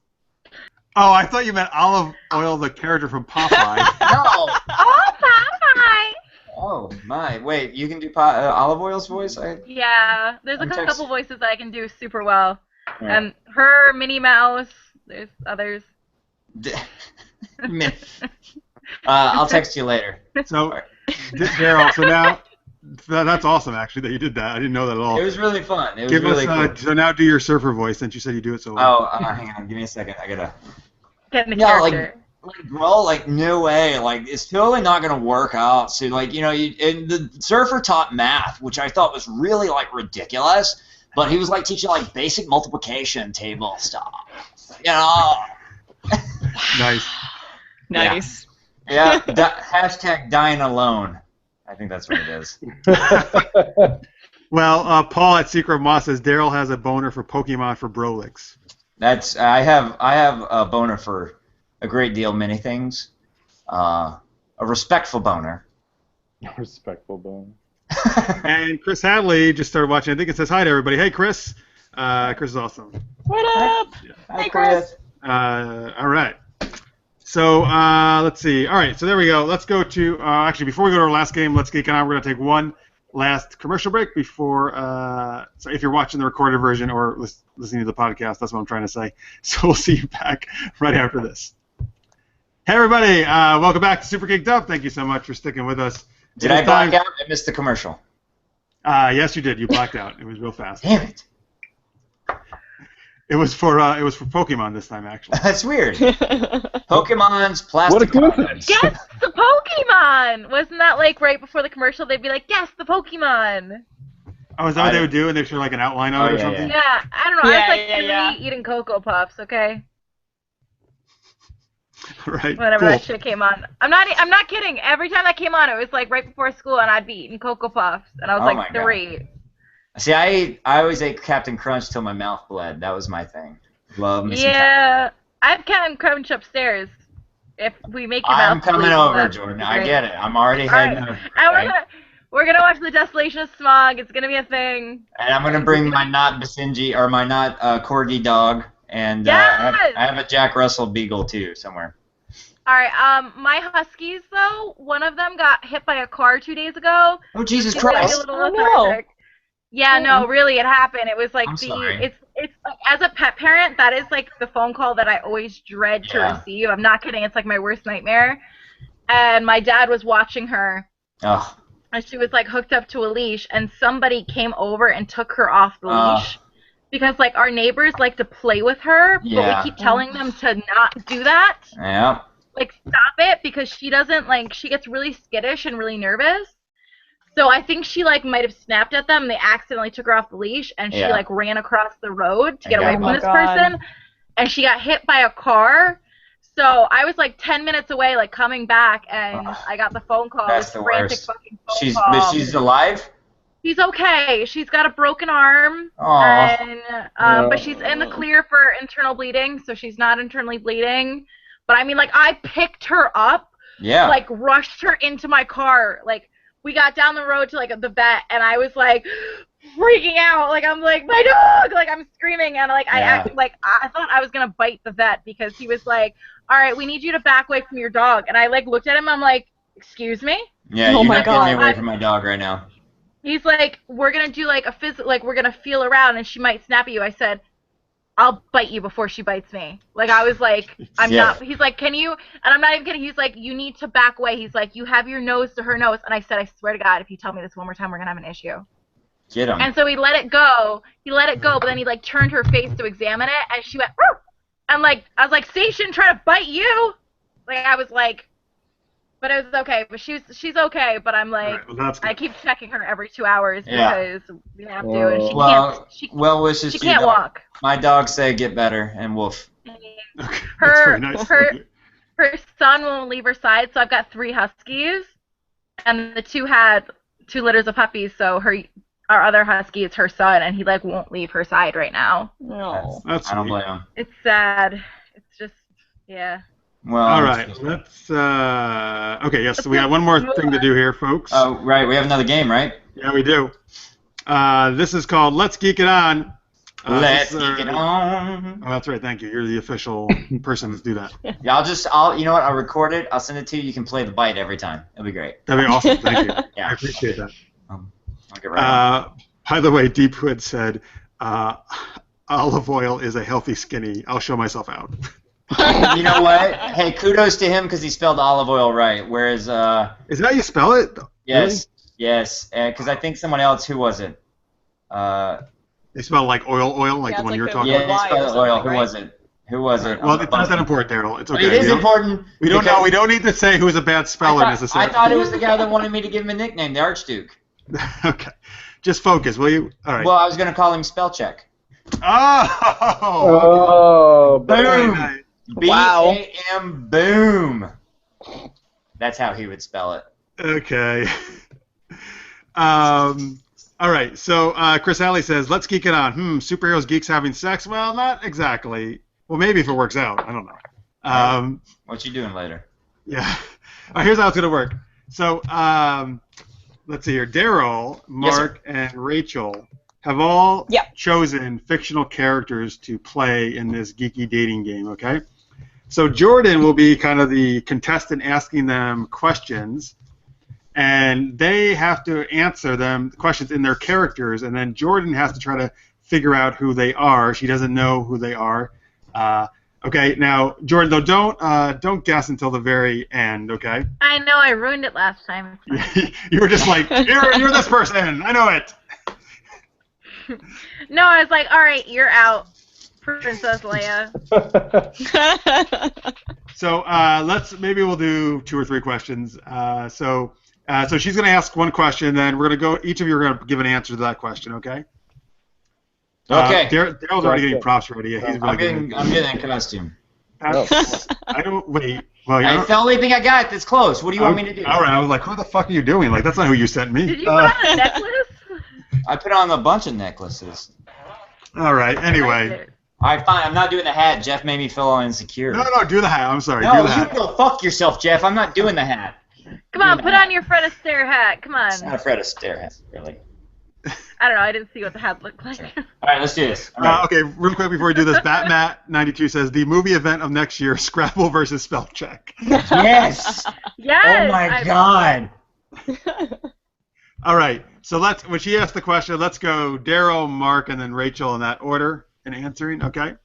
Oh, I thought you meant Olive Oil, the character from Popeye. No. Oh, Popeye! Oh my! Wait, you can do Olive Oil's voice? Yeah, there's a I'm couple voices that I can do super well. Yeah. And her, Minnie Mouse, there's others. I'll text you later. So, Daryl, so now, that's awesome, actually, that you did that. I didn't know that at all. It was really fun. It was Give really us, cool. so now do your surfer voice, since you said you do it so well. Oh, hang on. Give me a second. I gotta. Get in the Yeah, character. Bro, no way. It's totally not gonna work out. So, and the surfer taught math, which I thought was really, ridiculous. But he was, teaching, basic multiplication table stuff. Nice. Nice. Yeah, hashtag dying alone. I think that's what it is. Well, Paul at Secret Moss says Daryl has a boner for Pokemon for Brolix. I have a boner for a great deal, many things. A respectful boner. Respectful bone. And Chris Hadley just started watching. I think it says hi to everybody. Hey, Chris. Chris is awesome. What up? Hey, Chris. All right. So let's see. All right. So there we go. Let's go to actually before we go to our last game, Let's Geek On. We're going to take one last commercial break before. So if you're watching the recorded version or listening to the podcast, that's what I'm trying to say. So we'll see you back right after this. Hey everybody, welcome back to Super Geeked Up. Thank you so much for sticking with us. Did I black out? I missed the commercial. Yes, you did. You blacked out. It was real fast. Damn it. It was for Pokemon this time, actually. That's weird. Pokemon's plastic. What a coincidence. Guess the Pokemon! Wasn't that right before the commercial? They'd be like, guess the Pokemon! Oh, is that what they would do? And they'd show an outline of it or something? Yeah, I don't know. Yeah, I was yeah. eating Cocoa Puffs, okay? Right. Whenever Cool. that shit came on. I'm not kidding. Every time that came on, it was right before school and I'd be eating Cocoa Puffs. And I was Oh my God. 3. See, I always ate Captain Crunch till my mouth bled. That was my thing. Love me some Yeah. I have Captain Crunch upstairs. If we make your I'm mouth coming bleed, over, that'd be Jordan. great. I get it. I'm already Alright. heading over. And right? we're gonna watch The Desolation of Smog. It's gonna be a thing. And I'm gonna bring my not Basenji or my not Corgi dog, and Yes! I have a Jack Russell Beagle too somewhere. Alright, my Huskies though, one of them got hit by a car 2 days ago. Oh Jesus She's like a Christ! little Oh, no. lethargic. Yeah, no, really, it happened. It was I'm sorry. it's as a pet parent, that is the phone call that I always dread to Yeah. receive. I'm not kidding. It's my worst nightmare. And my dad was watching her, Oh, and she was hooked up to a leash, and somebody came over and took her off the leash because our neighbors like to play with her, but Yeah. we keep telling them to not do that. yeah. Stop it, because she doesn't she gets really skittish and really nervous. So I think she might have snapped at them. They accidentally took her off the leash, and she Yeah. ran across the road to get Oh away from my this God. person, and she got hit by a car. So I was 10 minutes away, coming back, and I got the phone call. That's This the frantic worst. fucking phone She's call. but she's alive. She's okay. She's got a broken arm, Aw. and but she's in the clear for internal bleeding, so she's not internally bleeding. But I mean, I picked her up, Yeah. rushed her into my car. We got down the road to the vet, and I was freaking out. I'm my dog. I'm screaming, and I act I thought I was gonna bite the vet because he was all right, we need you to back away from your dog. And I looked at him. I'm excuse me. Yeah. Oh You my have to get me God. away from my dog right now. He's we're gonna do a we're gonna feel around, and she might snap at you. I said, I'll bite you before she bites me. I was I'm Yeah. not. He's can you? And I'm not even kidding. He's you need to back away. He's you have your nose to her nose. And I said, I swear to God, if you tell me this one more time, we're gonna have an issue. Get him. And so he let it go. But then he turned her face to examine it, and she went, "Roo!" And I was see, she shouldn't try to bite you. I was but it was okay. But she's okay. But I'm All right, well, that's good. I keep checking her every 2 hours Yeah. because we have to, and she Well, can't. well wishes She to your can't dog. walk. My dogs say get better, and woof. Okay, that's Her very nice. her son won't leave her side, so I've got 3 Huskies, and the 2 had 2 litters of puppies. So our other Husky is her son, and he won't leave her side right now. No. That's I don't sweet. blame him. It's sad. It's just yeah. Well. All right, let's. Okay, yes, so we got one more thing to do here, folks. Oh, right. We have another game, right? Yeah, we do. This is called Let's Geek It On. Let's geek it on. Oh, that's right. Thank you. You're the official person to do that. Yeah, you know what? I'll record it. I'll send it to you. You can play the bite every time. It'll be great. That'd be awesome. Thank you. Yeah. I appreciate that. I'll get right on. By the way, Deepwood said, olive oil is a healthy skinny. I'll show myself out. You know what? Hey, kudos to him because he spelled olive oil right. Whereas, Is that how you spell it? yes, yes, because I think someone else. Who was it? They spell like oil, like Yeah, the one it's you're like talking Yeah, about. they spelled something, oil. Who right? was it? Who was it? Well, that's not important, Daryl. It's okay. It is important. We don't because know. We don't need to say who's a bad speller I necessarily. thought it was the guy that wanted me to give him a nickname, the Archduke. Okay. Just focus, will you? All right. Well, I was going to call him Spellcheck. Oh! Oh, Very Boom. nice. Wow. B-A-M, boom. That's how he would spell it. Okay. All right. So Chris Alley says, "Let's geek it on." Superheroes, geeks having sex? Well, not exactly. Well, maybe if it works out. I don't know. What you doing later? Yeah. All right, here's how it's gonna work. So let's see here. Daryl, Mark, and Rachel have all chosen fictional characters to play in this geeky dating game. Okay. So Jordan will be kind of the contestant asking them questions, and they have to answer them questions in their characters, and then Jordan has to try to figure out who they are. She doesn't know who they are. Okay, now Jordan, though, don't guess until the very end. Okay. I know, I ruined it last time. You were just like, you're this person. I know it. No, I was like, all right, you're out, Princess Leia. So maybe we'll do 2 or 3 questions. So she's going to ask one question, then we're going to go. Each of you are going to give an answer to that question. Okay. Okay. Daryl's already getting props ready. Yeah, he's really I'm getting a costume. I don't wait. Well, That's the only thing I got that's close. What do you want me to do? All right. I was like, who the fuck are you doing? Like, that's not who you sent me. Did you put on a necklace? I put on a bunch of necklaces. All right. Anyway. All right, fine. I'm not doing the hat. Jeff made me feel insecure. No, do the hat. I'm sorry. No, do the you hat. go fuck yourself, Jeff. I'm not doing the hat. Come on, put on your Fred Astaire hat. Come on. It's not a Fred Astaire hat, really. I don't know. I didn't see what the hat looked like. All right, let's do this. All right. Okay, real quick before we do this, Batmat92 says the movie event of next year: Scrabble versus Spell Check. Yes. Yes. Oh my God. All right. So when she asked the question, let's go Daryl, Mark, and then Rachel in that order in answering. Okay.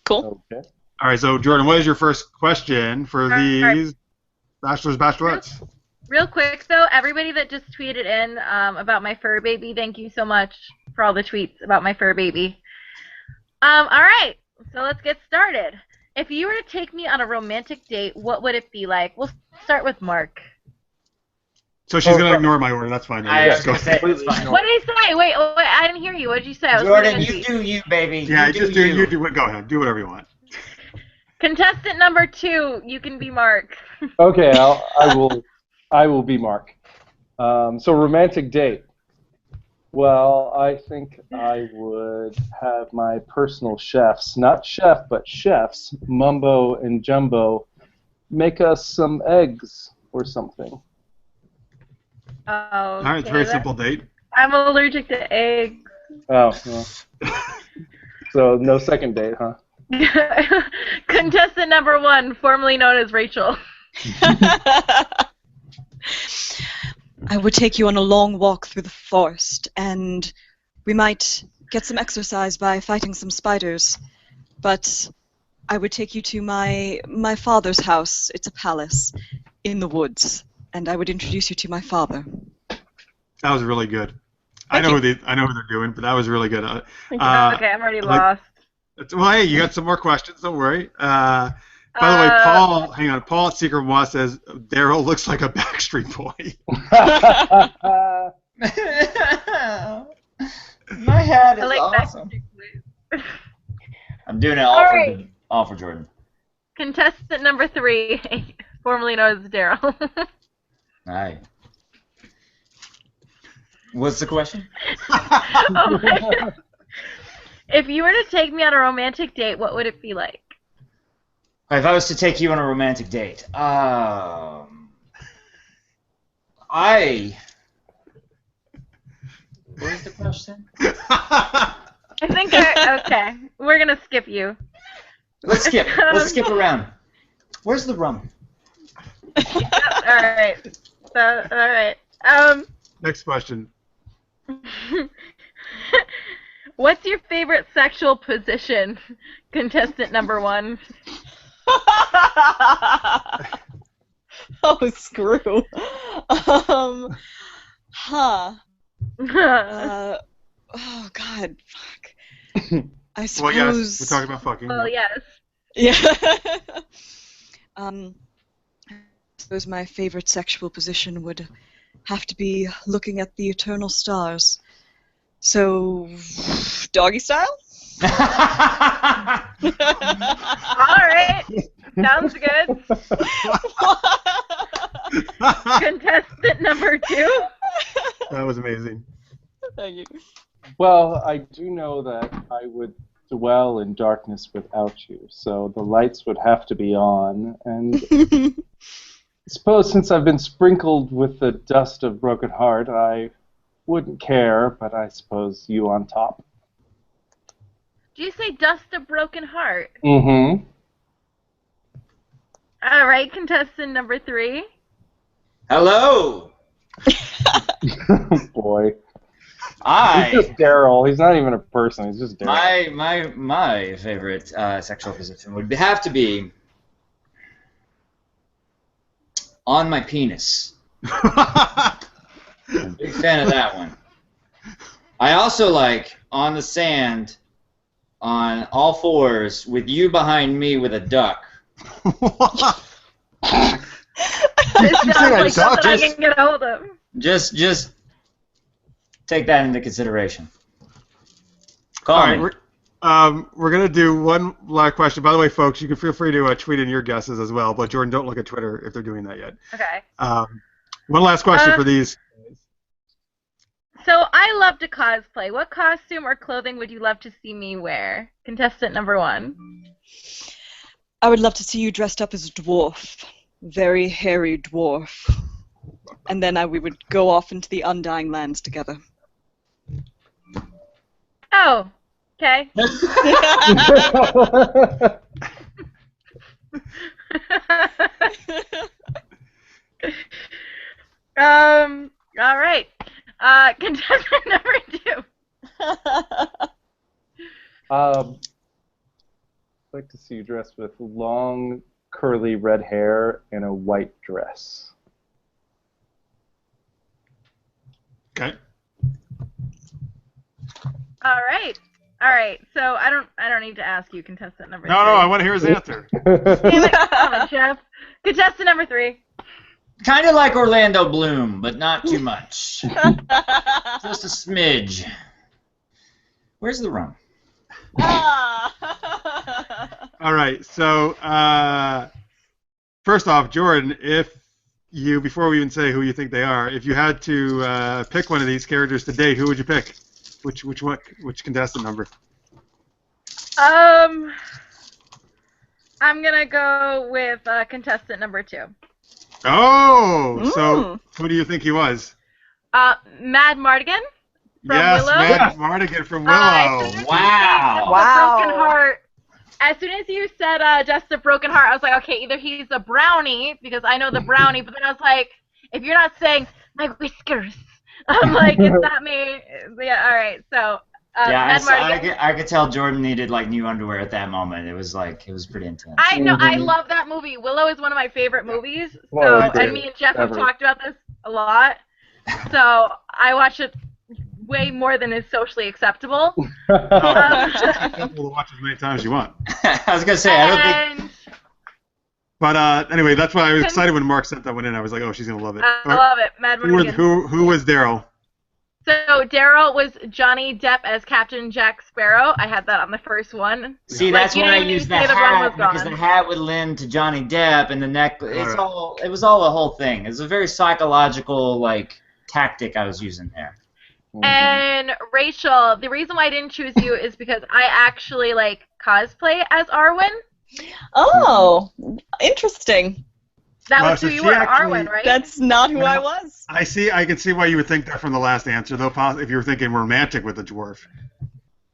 Cool. Okay. All right. So Jordan, what is your first question for these bachelors, bachelorettes? Real quick, though, everybody that just tweeted in about my fur baby, thank you so much for all the tweets about my fur baby. All right, so let's get started. If you were to take me on a romantic date, what would it be like? We'll start with Mark. So she's going to ignore my order. That's fine. I Just was go. going to say, it's fine. What did he say? Wait, I didn't hear you. What did you say? I was Jordan, reading a you tweet. do you, baby. Yeah, you just do you do it. Go ahead. Do whatever you want. Contestant number 2, you can be Mark. Okay, I will be Mark. So romantic date. Well, I think I would have my personal chefs, not chef, but chefs, Mumbo and Jumbo, make us some eggs or something. Oh, All right. It's a very simple date. I'm allergic to eggs. Oh, well. So no second date, huh? Contestant number 1, formerly known as Rachel. I would take you on a long walk through the forest, and we might get some exercise by fighting some spiders. But I would take you to my father's house. It's a palace in the woods, and I would introduce you to my father. That was really good. I know who they're doing, but that was really good. Okay, I'm already lost. Well, hey, you got some more questions. Don't worry. By the way, Paul at Secret Moi says Daryl looks like a Backstreet Boy. My hat is I like awesome. that. I'm doing it all for Jordan. Contestant number 3, formerly known as Daryl. All right. What's the question? Oh my God. If you were to take me on a romantic date, what would it be like? If I was to take you on a romantic date, what is the question? I think okay. We're gonna skip you. Let's skip. Let's skip around. Where's the rum? All right. So, all right. Next question. What's your favorite sexual position, contestant number 1? Oh, screw. Oh, God, fuck. I suppose. Well, yes, we're talking about fucking. Well, yes. Yeah. I suppose my favorite sexual position would have to be looking at the eternal stars. So, doggy style? All right. Sounds good. Contestant number 2. That was amazing. Thank you. Well, I do know that I would dwell in darkness without you, so the lights would have to be on. And I suppose since I've been sprinkled with the dust of broken heart, I wouldn't care, but I suppose you on top. Do you say dust of broken heart? Mm-hmm. All right, contestant number 3. Hello. Boy. I. He's just Daryl. He's not even a person. He's just Daryl. My favorite sexual position would have to be on my penis. Big fan of that one. I also like on the sand, on all fours, with you behind me with a duck. This sounds like something I can get a hold of. Just take that into consideration. Call me. We're gonna do one last question. By the way, folks, you can feel free to tweet in your guesses as well. But Jordan, don't look at Twitter if they're doing that yet. Okay. One last question for these. So I love to cosplay. What costume or clothing would you love to see me wear? Contestant number 1. I would love to see you dressed up as a dwarf. Very hairy dwarf. And then we would go off into the Undying Lands together. Oh, okay. All right. Contestant number 2. I'd like to see you dressed with long, curly red hair and a white dress. Okay. All right. All right. So I don't need to ask you, contestant number 3. No, I want to hear his answer. Damn it, come on, Jeff. Contestant number 3. Kind of like Orlando Bloom, but not too much. Just a smidge. Where's the rum? All right. So first off, Jordan, before we even say who you think they are, if you had to pick one of these characters to date, who would you pick? Which contestant number? I'm gonna go with contestant number 2. Oh, so who do you think he was? Mad Mardigan from yes, Willow. Mad Mardigan from Willow. Wow. Broken Heart. As soon as you said just a broken heart, I was like, okay, either he's a brownie, because I know the brownie, but then I was like, if you're not saying my whiskers, I'm like, is that me? Yeah, all right, so Yeah, Mad Mardigan. I could tell Jordan needed like new underwear at that moment. It was pretty intense. I know, I love that movie. Willow is one of my favorite movies. Well, So, and me and Jeff have talked about this a lot. So I watch it way more than is socially acceptable. You can watch as many times as you want. I was gonna say I don't think. But anyway, that's why I was excited when Mark sent that one in. I was like, oh, she's gonna love it. I love it. Mad Mardigan. Who was Daryl? So Daryl was Johnny Depp as Captain Jack Sparrow. I had that on the first one. See, Like, that's you when I didn't used the say the rum was hat because gone. the hat would lend to Johnny Depp and the neck. It was all a whole thing. It was a very psychological like tactic I was using there. And Rachel, the reason why I didn't choose you is because I actually like cosplay as Arwen. Oh, interesting. That Well, was so who you she were, actually- Arwen, right? That's not who I was. I can see why you would think that from the last answer, though. If you were thinking romantic with a dwarf.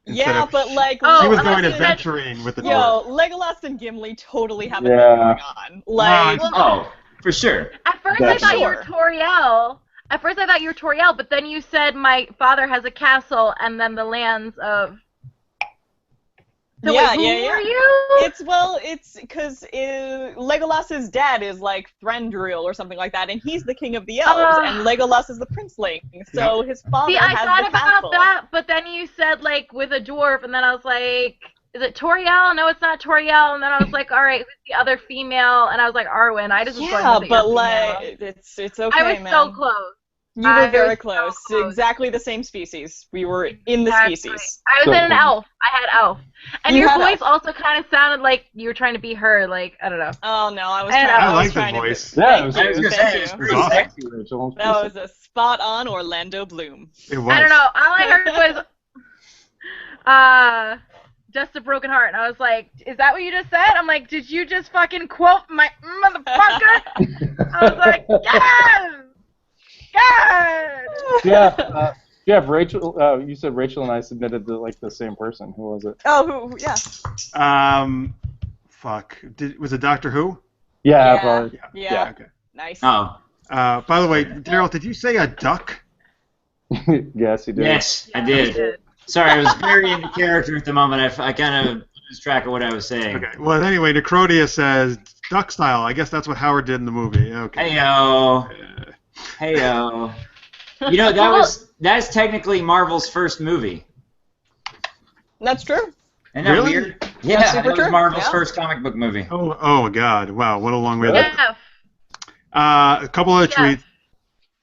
Yeah, but like, She was Oh, going you said- adventuring with the dwarf. yo, Legolas and Gimli totally have a thing Yeah. going on. Like, Oh, for sure. At first I thought you were Sure. Toriel. At first I thought you were Toriel, but then you said my father has a castle and then the lands of. So yeah, wait, who yeah. are you? It's because Legolas's dad is like Thranduil or something like that, and he's the king of the elves, and Legolas is the princeling. So his father See, I has thought the about castle. that, but then you said like with a dwarf, and then I was like, is it Toriel? No, it's not Toriel. And then I was like, all right, who's the other female? And I was like, Arwen. I just was going Yeah, with but your like, female. it's okay, I was man. so close. You I were was very so close. close. Exactly the same species. We were in the Exactly. species. I was So in an funny. elf. I had elf. And You your had voice elf. also kind of sounded like you were trying to be her. Like, I don't know. Oh no, I was And trying. I was like the trying to- voice. Yeah, Thank it was- you, I was gonna thank say, you. it's pretty Awesome. sexy. Rachel. That was a spot on Orlando Bloom. It was. I don't know. All I heard was, just a broken heart. And I was like, is that what you just said? I'm like, did you just fucking quote my motherfucker? I was like, yes! Yes! Jeff, Rachel. You said Rachel and I submitted to like the same person. Who was it? Oh, yeah. Fuck. Was it Doctor Who? Yeah, Yeah. probably. Yeah. Okay. Nice. Oh, By the way, Daryl, did you say a duck? Yes, he did. yes, I I did. did. Sorry, I was very into character at the moment. I kind of lost track of what I was saying. Okay. Well, anyway, Necrodia says duck style. I guess that's what Howard did in the movie. Okay. Heyo. Heyo. You know, that's technically Marvel's first movie. That's true. Isn't that Really? weird? Yeah, super that was true. Marvel's Yeah. first comic book movie. Oh God! Wow, what a long way. that- Jeff, A couple of Jeff. tweets.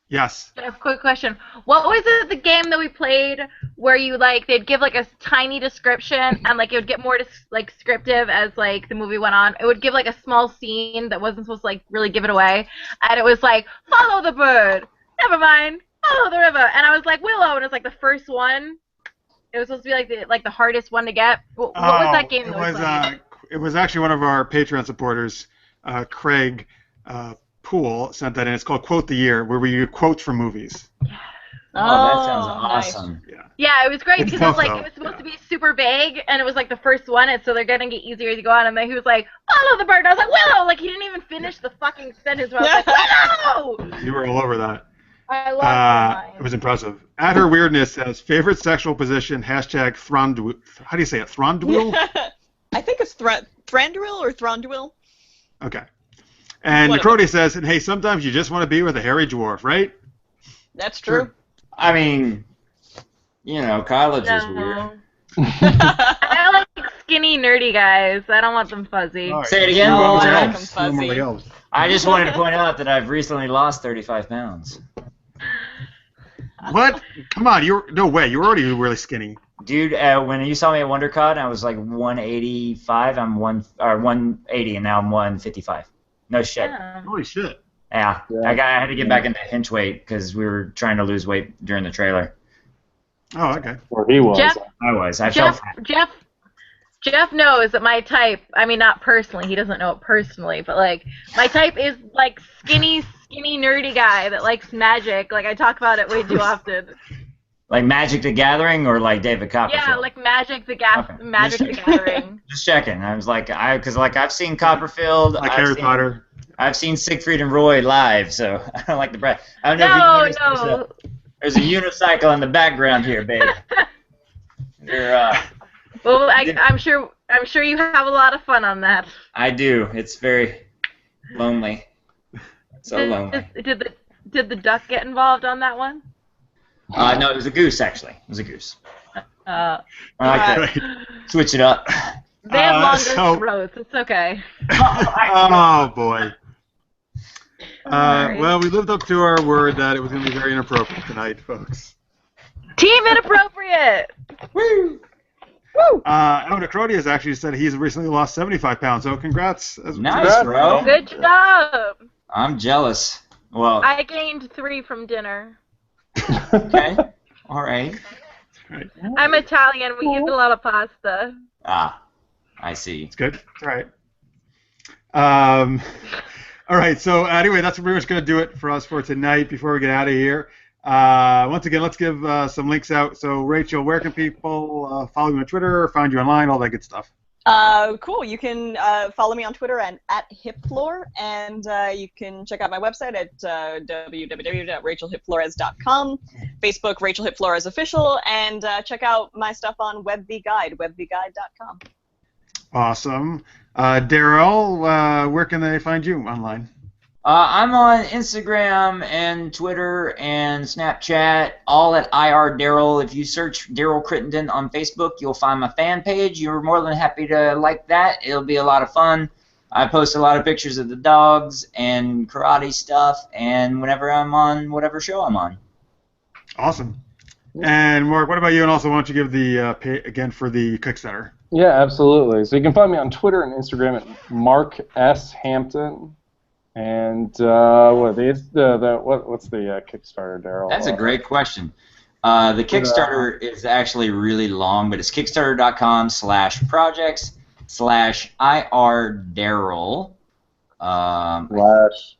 Yes. Jeff, quick question. What was it, the game that we played where you, like, they'd give, like, a tiny description and, like, it would get more, descriptive as, like, the movie went on? It would give, like, a small scene that wasn't supposed to, like, really give it away. And it was like, follow the bird. Never mind. Follow the river. And I was like, Willow. And it was, like, the first one. It was supposed to be, like the hardest one to get. What was that game It that we was. played? It was actually one of our Patreon supporters, Craig Poole, sent that in. It's called Quote the Year, where we do quotes from movies. Oh, that sounds nice. awesome. Yeah, it was great It's because it was tough, like though. it was supposed to be super vague, and it was like the first one, and so they're gonna get easier as you go on. And then he was like, "Follow the bird," and I was like, "Willow!" Like he didn't even finish the fucking sentence. Where I was like, "Willow!" You were all over that. I lost my mind. It was impressive. At her weirdness says favorite sexual position hashtag Thranduil. How do you say it? Thranduil? I think it's Thranduil or Thranduil. Okay. And Whatever. Necrodia says, and hey, sometimes you just want to be with a hairy dwarf, right? That's true. I mean, you know, college is No. weird. I like skinny, nerdy guys. I don't want them fuzzy. All right. Say it again. Oh, What was I that? like 'em fuzzy. Normally elves. I just wanted to point out that I've recently lost 35 pounds. What? Come on, no way. You're already really skinny. Dude, when you saw me at WonderCon, I was like 185. I'm 180, and now I'm 155. No shit. Yeah. Holy shit. Yeah, Yeah. I had to get back into hinge weight because we were trying to lose weight during the trailer. Oh, okay. Or he was. Jeff, I felt Jeff knows that my type. I mean, not personally. He doesn't know it personally, but like my type is like skinny, nerdy guy that likes magic. Like I talk about it way too often. like Magic the Gathering or like David Copperfield. Yeah, like Magic the Okay. Magic the Gathering. Just checking. I was like, because I've seen Copperfield. Like I've Harry seen, Potter. I've seen Siegfried and Roy live, so I don't like the brand. I don't know No, if you noticed no. there's a unicycle in the background here, babe. You're, Well, I'm sure you have a lot of fun on that. I do. It's very lonely. So lonely. Did the duck get involved on that one? No, it was a goose actually. It was a goose. Uh, I like Right. to switch it up. they have longer so- throats. It's okay. Oh, boy. Sorry. Well, we lived up to our word that it was going to be very inappropriate tonight, folks. Team inappropriate. Woo! Necrodia has actually said he's recently lost 75 pounds, so congrats. Nice, bro. Good job. I'm jealous. Well, I gained 3 from dinner. okay. All right. I'm Italian. We eat a lot of pasta. Ah, I see. It's good. All right. All right, so anyway, that's pretty much going to do it for us for tonight before we get out of here. Once again, let's give some links out. So, Rachel, where can people follow you on Twitter, find you online, all that good stuff? Cool. You can follow me on Twitter at Hip-Flore, and you can check out my website at www.rachelhipflores.com, Facebook Rachael Hip-Flores Official, and check out my stuff on WebVGuide, webvguide.com. Awesome. Daryl, where can they find you online? I'm on Instagram and Twitter and Snapchat, all at IR Daryl. If you search Daryl Crittenden on Facebook, you'll find my fan page. You're more than happy to like that. It'll be a lot of fun. I post a lot of pictures of the dogs and karate stuff, and whenever I'm on whatever show I'm on. Awesome. And Mark, what about you? And also, why don't you give the pay again for the Kickstarter? Yeah, absolutely. So you can find me on Twitter and Instagram at Mark S. Hampton. And what's the Kickstarter, Daryl? That's a great question. The Kickstarter is actually really long, but it's kickstarter.com/projects/IRDaryl.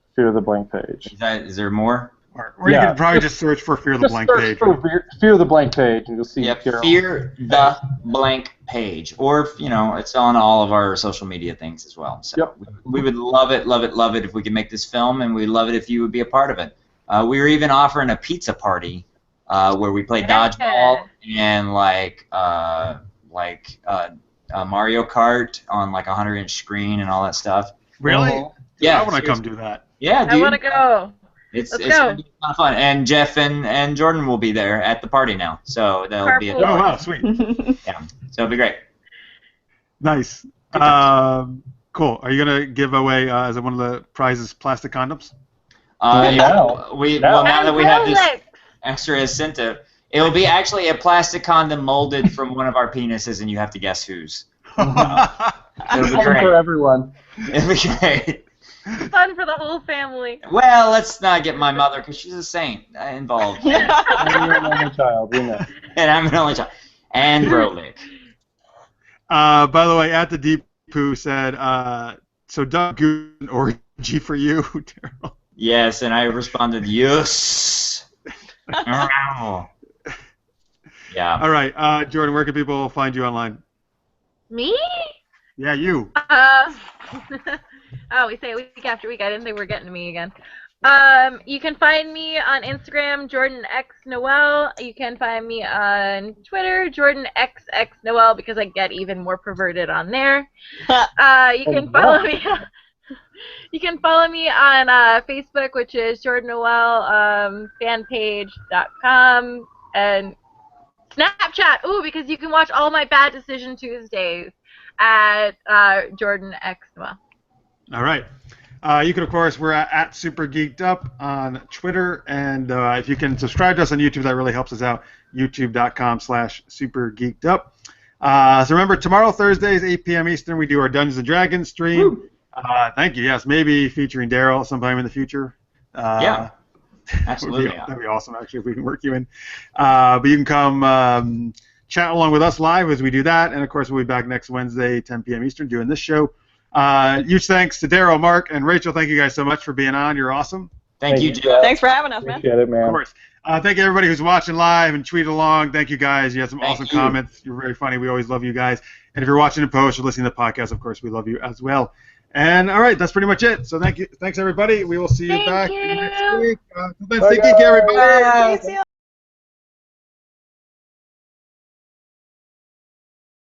/ Fear the Blank Page. Is there more? Or you can probably just search for Fear the Blank Page. Fear the Blank Page, and you'll see. Yep, Fear the Blank Page. Or, it's on all of our social media things as well. So we would love it if we could make this film, and we'd love it if you would be a part of it. We were even offering a pizza party where we play dodgeball and Mario Kart on like a 100-inch screen and all that stuff. Really? Yeah. I want to come do that. Yeah, dude. I want to go. It's gonna be a lot of fun, and Jeff and Jordan will be there at the party now, so that'll be. Oh wow, sweet. Yeah, so it'll be great. Nice. Cool. Are you gonna give away as one of the prizes plastic condoms? Now that we have this extra incentive, it will be actually a plastic condom molded from one of our penises, and you have to guess whose. It'll be great for everyone. It'll be great. Fun for the whole family. Well, let's not get my mother, because she's a saint involved. And you're an only child, we know. And I'm an only child. And Brolick. By the way, at the Deep Poo said, so Doug Goose an orgy for you, Daryl? Yes, and I responded, yes. Yeah. All right, Jordan, where can people find you online? Me? Yeah, you. Oh, we say week after week. I didn't think we were getting to me again. You can find me on Instagram, JordanXNoel. You can find me on Twitter, JordanXXNoel, because I get even more perverted on there. You can follow me. You can follow me on Facebook, which is JordanNoel, fanpage.com, and Snapchat. Ooh, because you can watch all my Bad Decision Tuesdays at JordanXNoel. All right. You can, of course, we're at Super Geeked Up on Twitter, and if you can subscribe to us on YouTube, that really helps us out. YouTube.com/SuperGeekedUp. So remember, tomorrow, Thursdays, 8 p.m. Eastern, we do our Dungeons and Dragons stream. Thank you. Yes, maybe featuring Daryl sometime in the future. Yeah. Absolutely. That'd be awesome, actually, if we can work you in. But you can come chat along with us live as we do that, and of course, we'll be back next Wednesday, 10 p.m. Eastern, doing this show. Huge thanks to Daryl, Mark, and Rachel. Thank you guys so much for being on. You're awesome. Thank you, Jeff. Thanks for having us, man. Appreciate it, man. Of course. Thank you, everybody who's watching live and tweeting along. Thank you, guys. You had some awesome comments. You're very funny. We always love you guys. And if you're watching in post or listening to the podcast, of course, we love you as well. And, all right, that's pretty much it. So thank you. Thanks, everybody. We will see you back next week. Thanks, everybody. See you.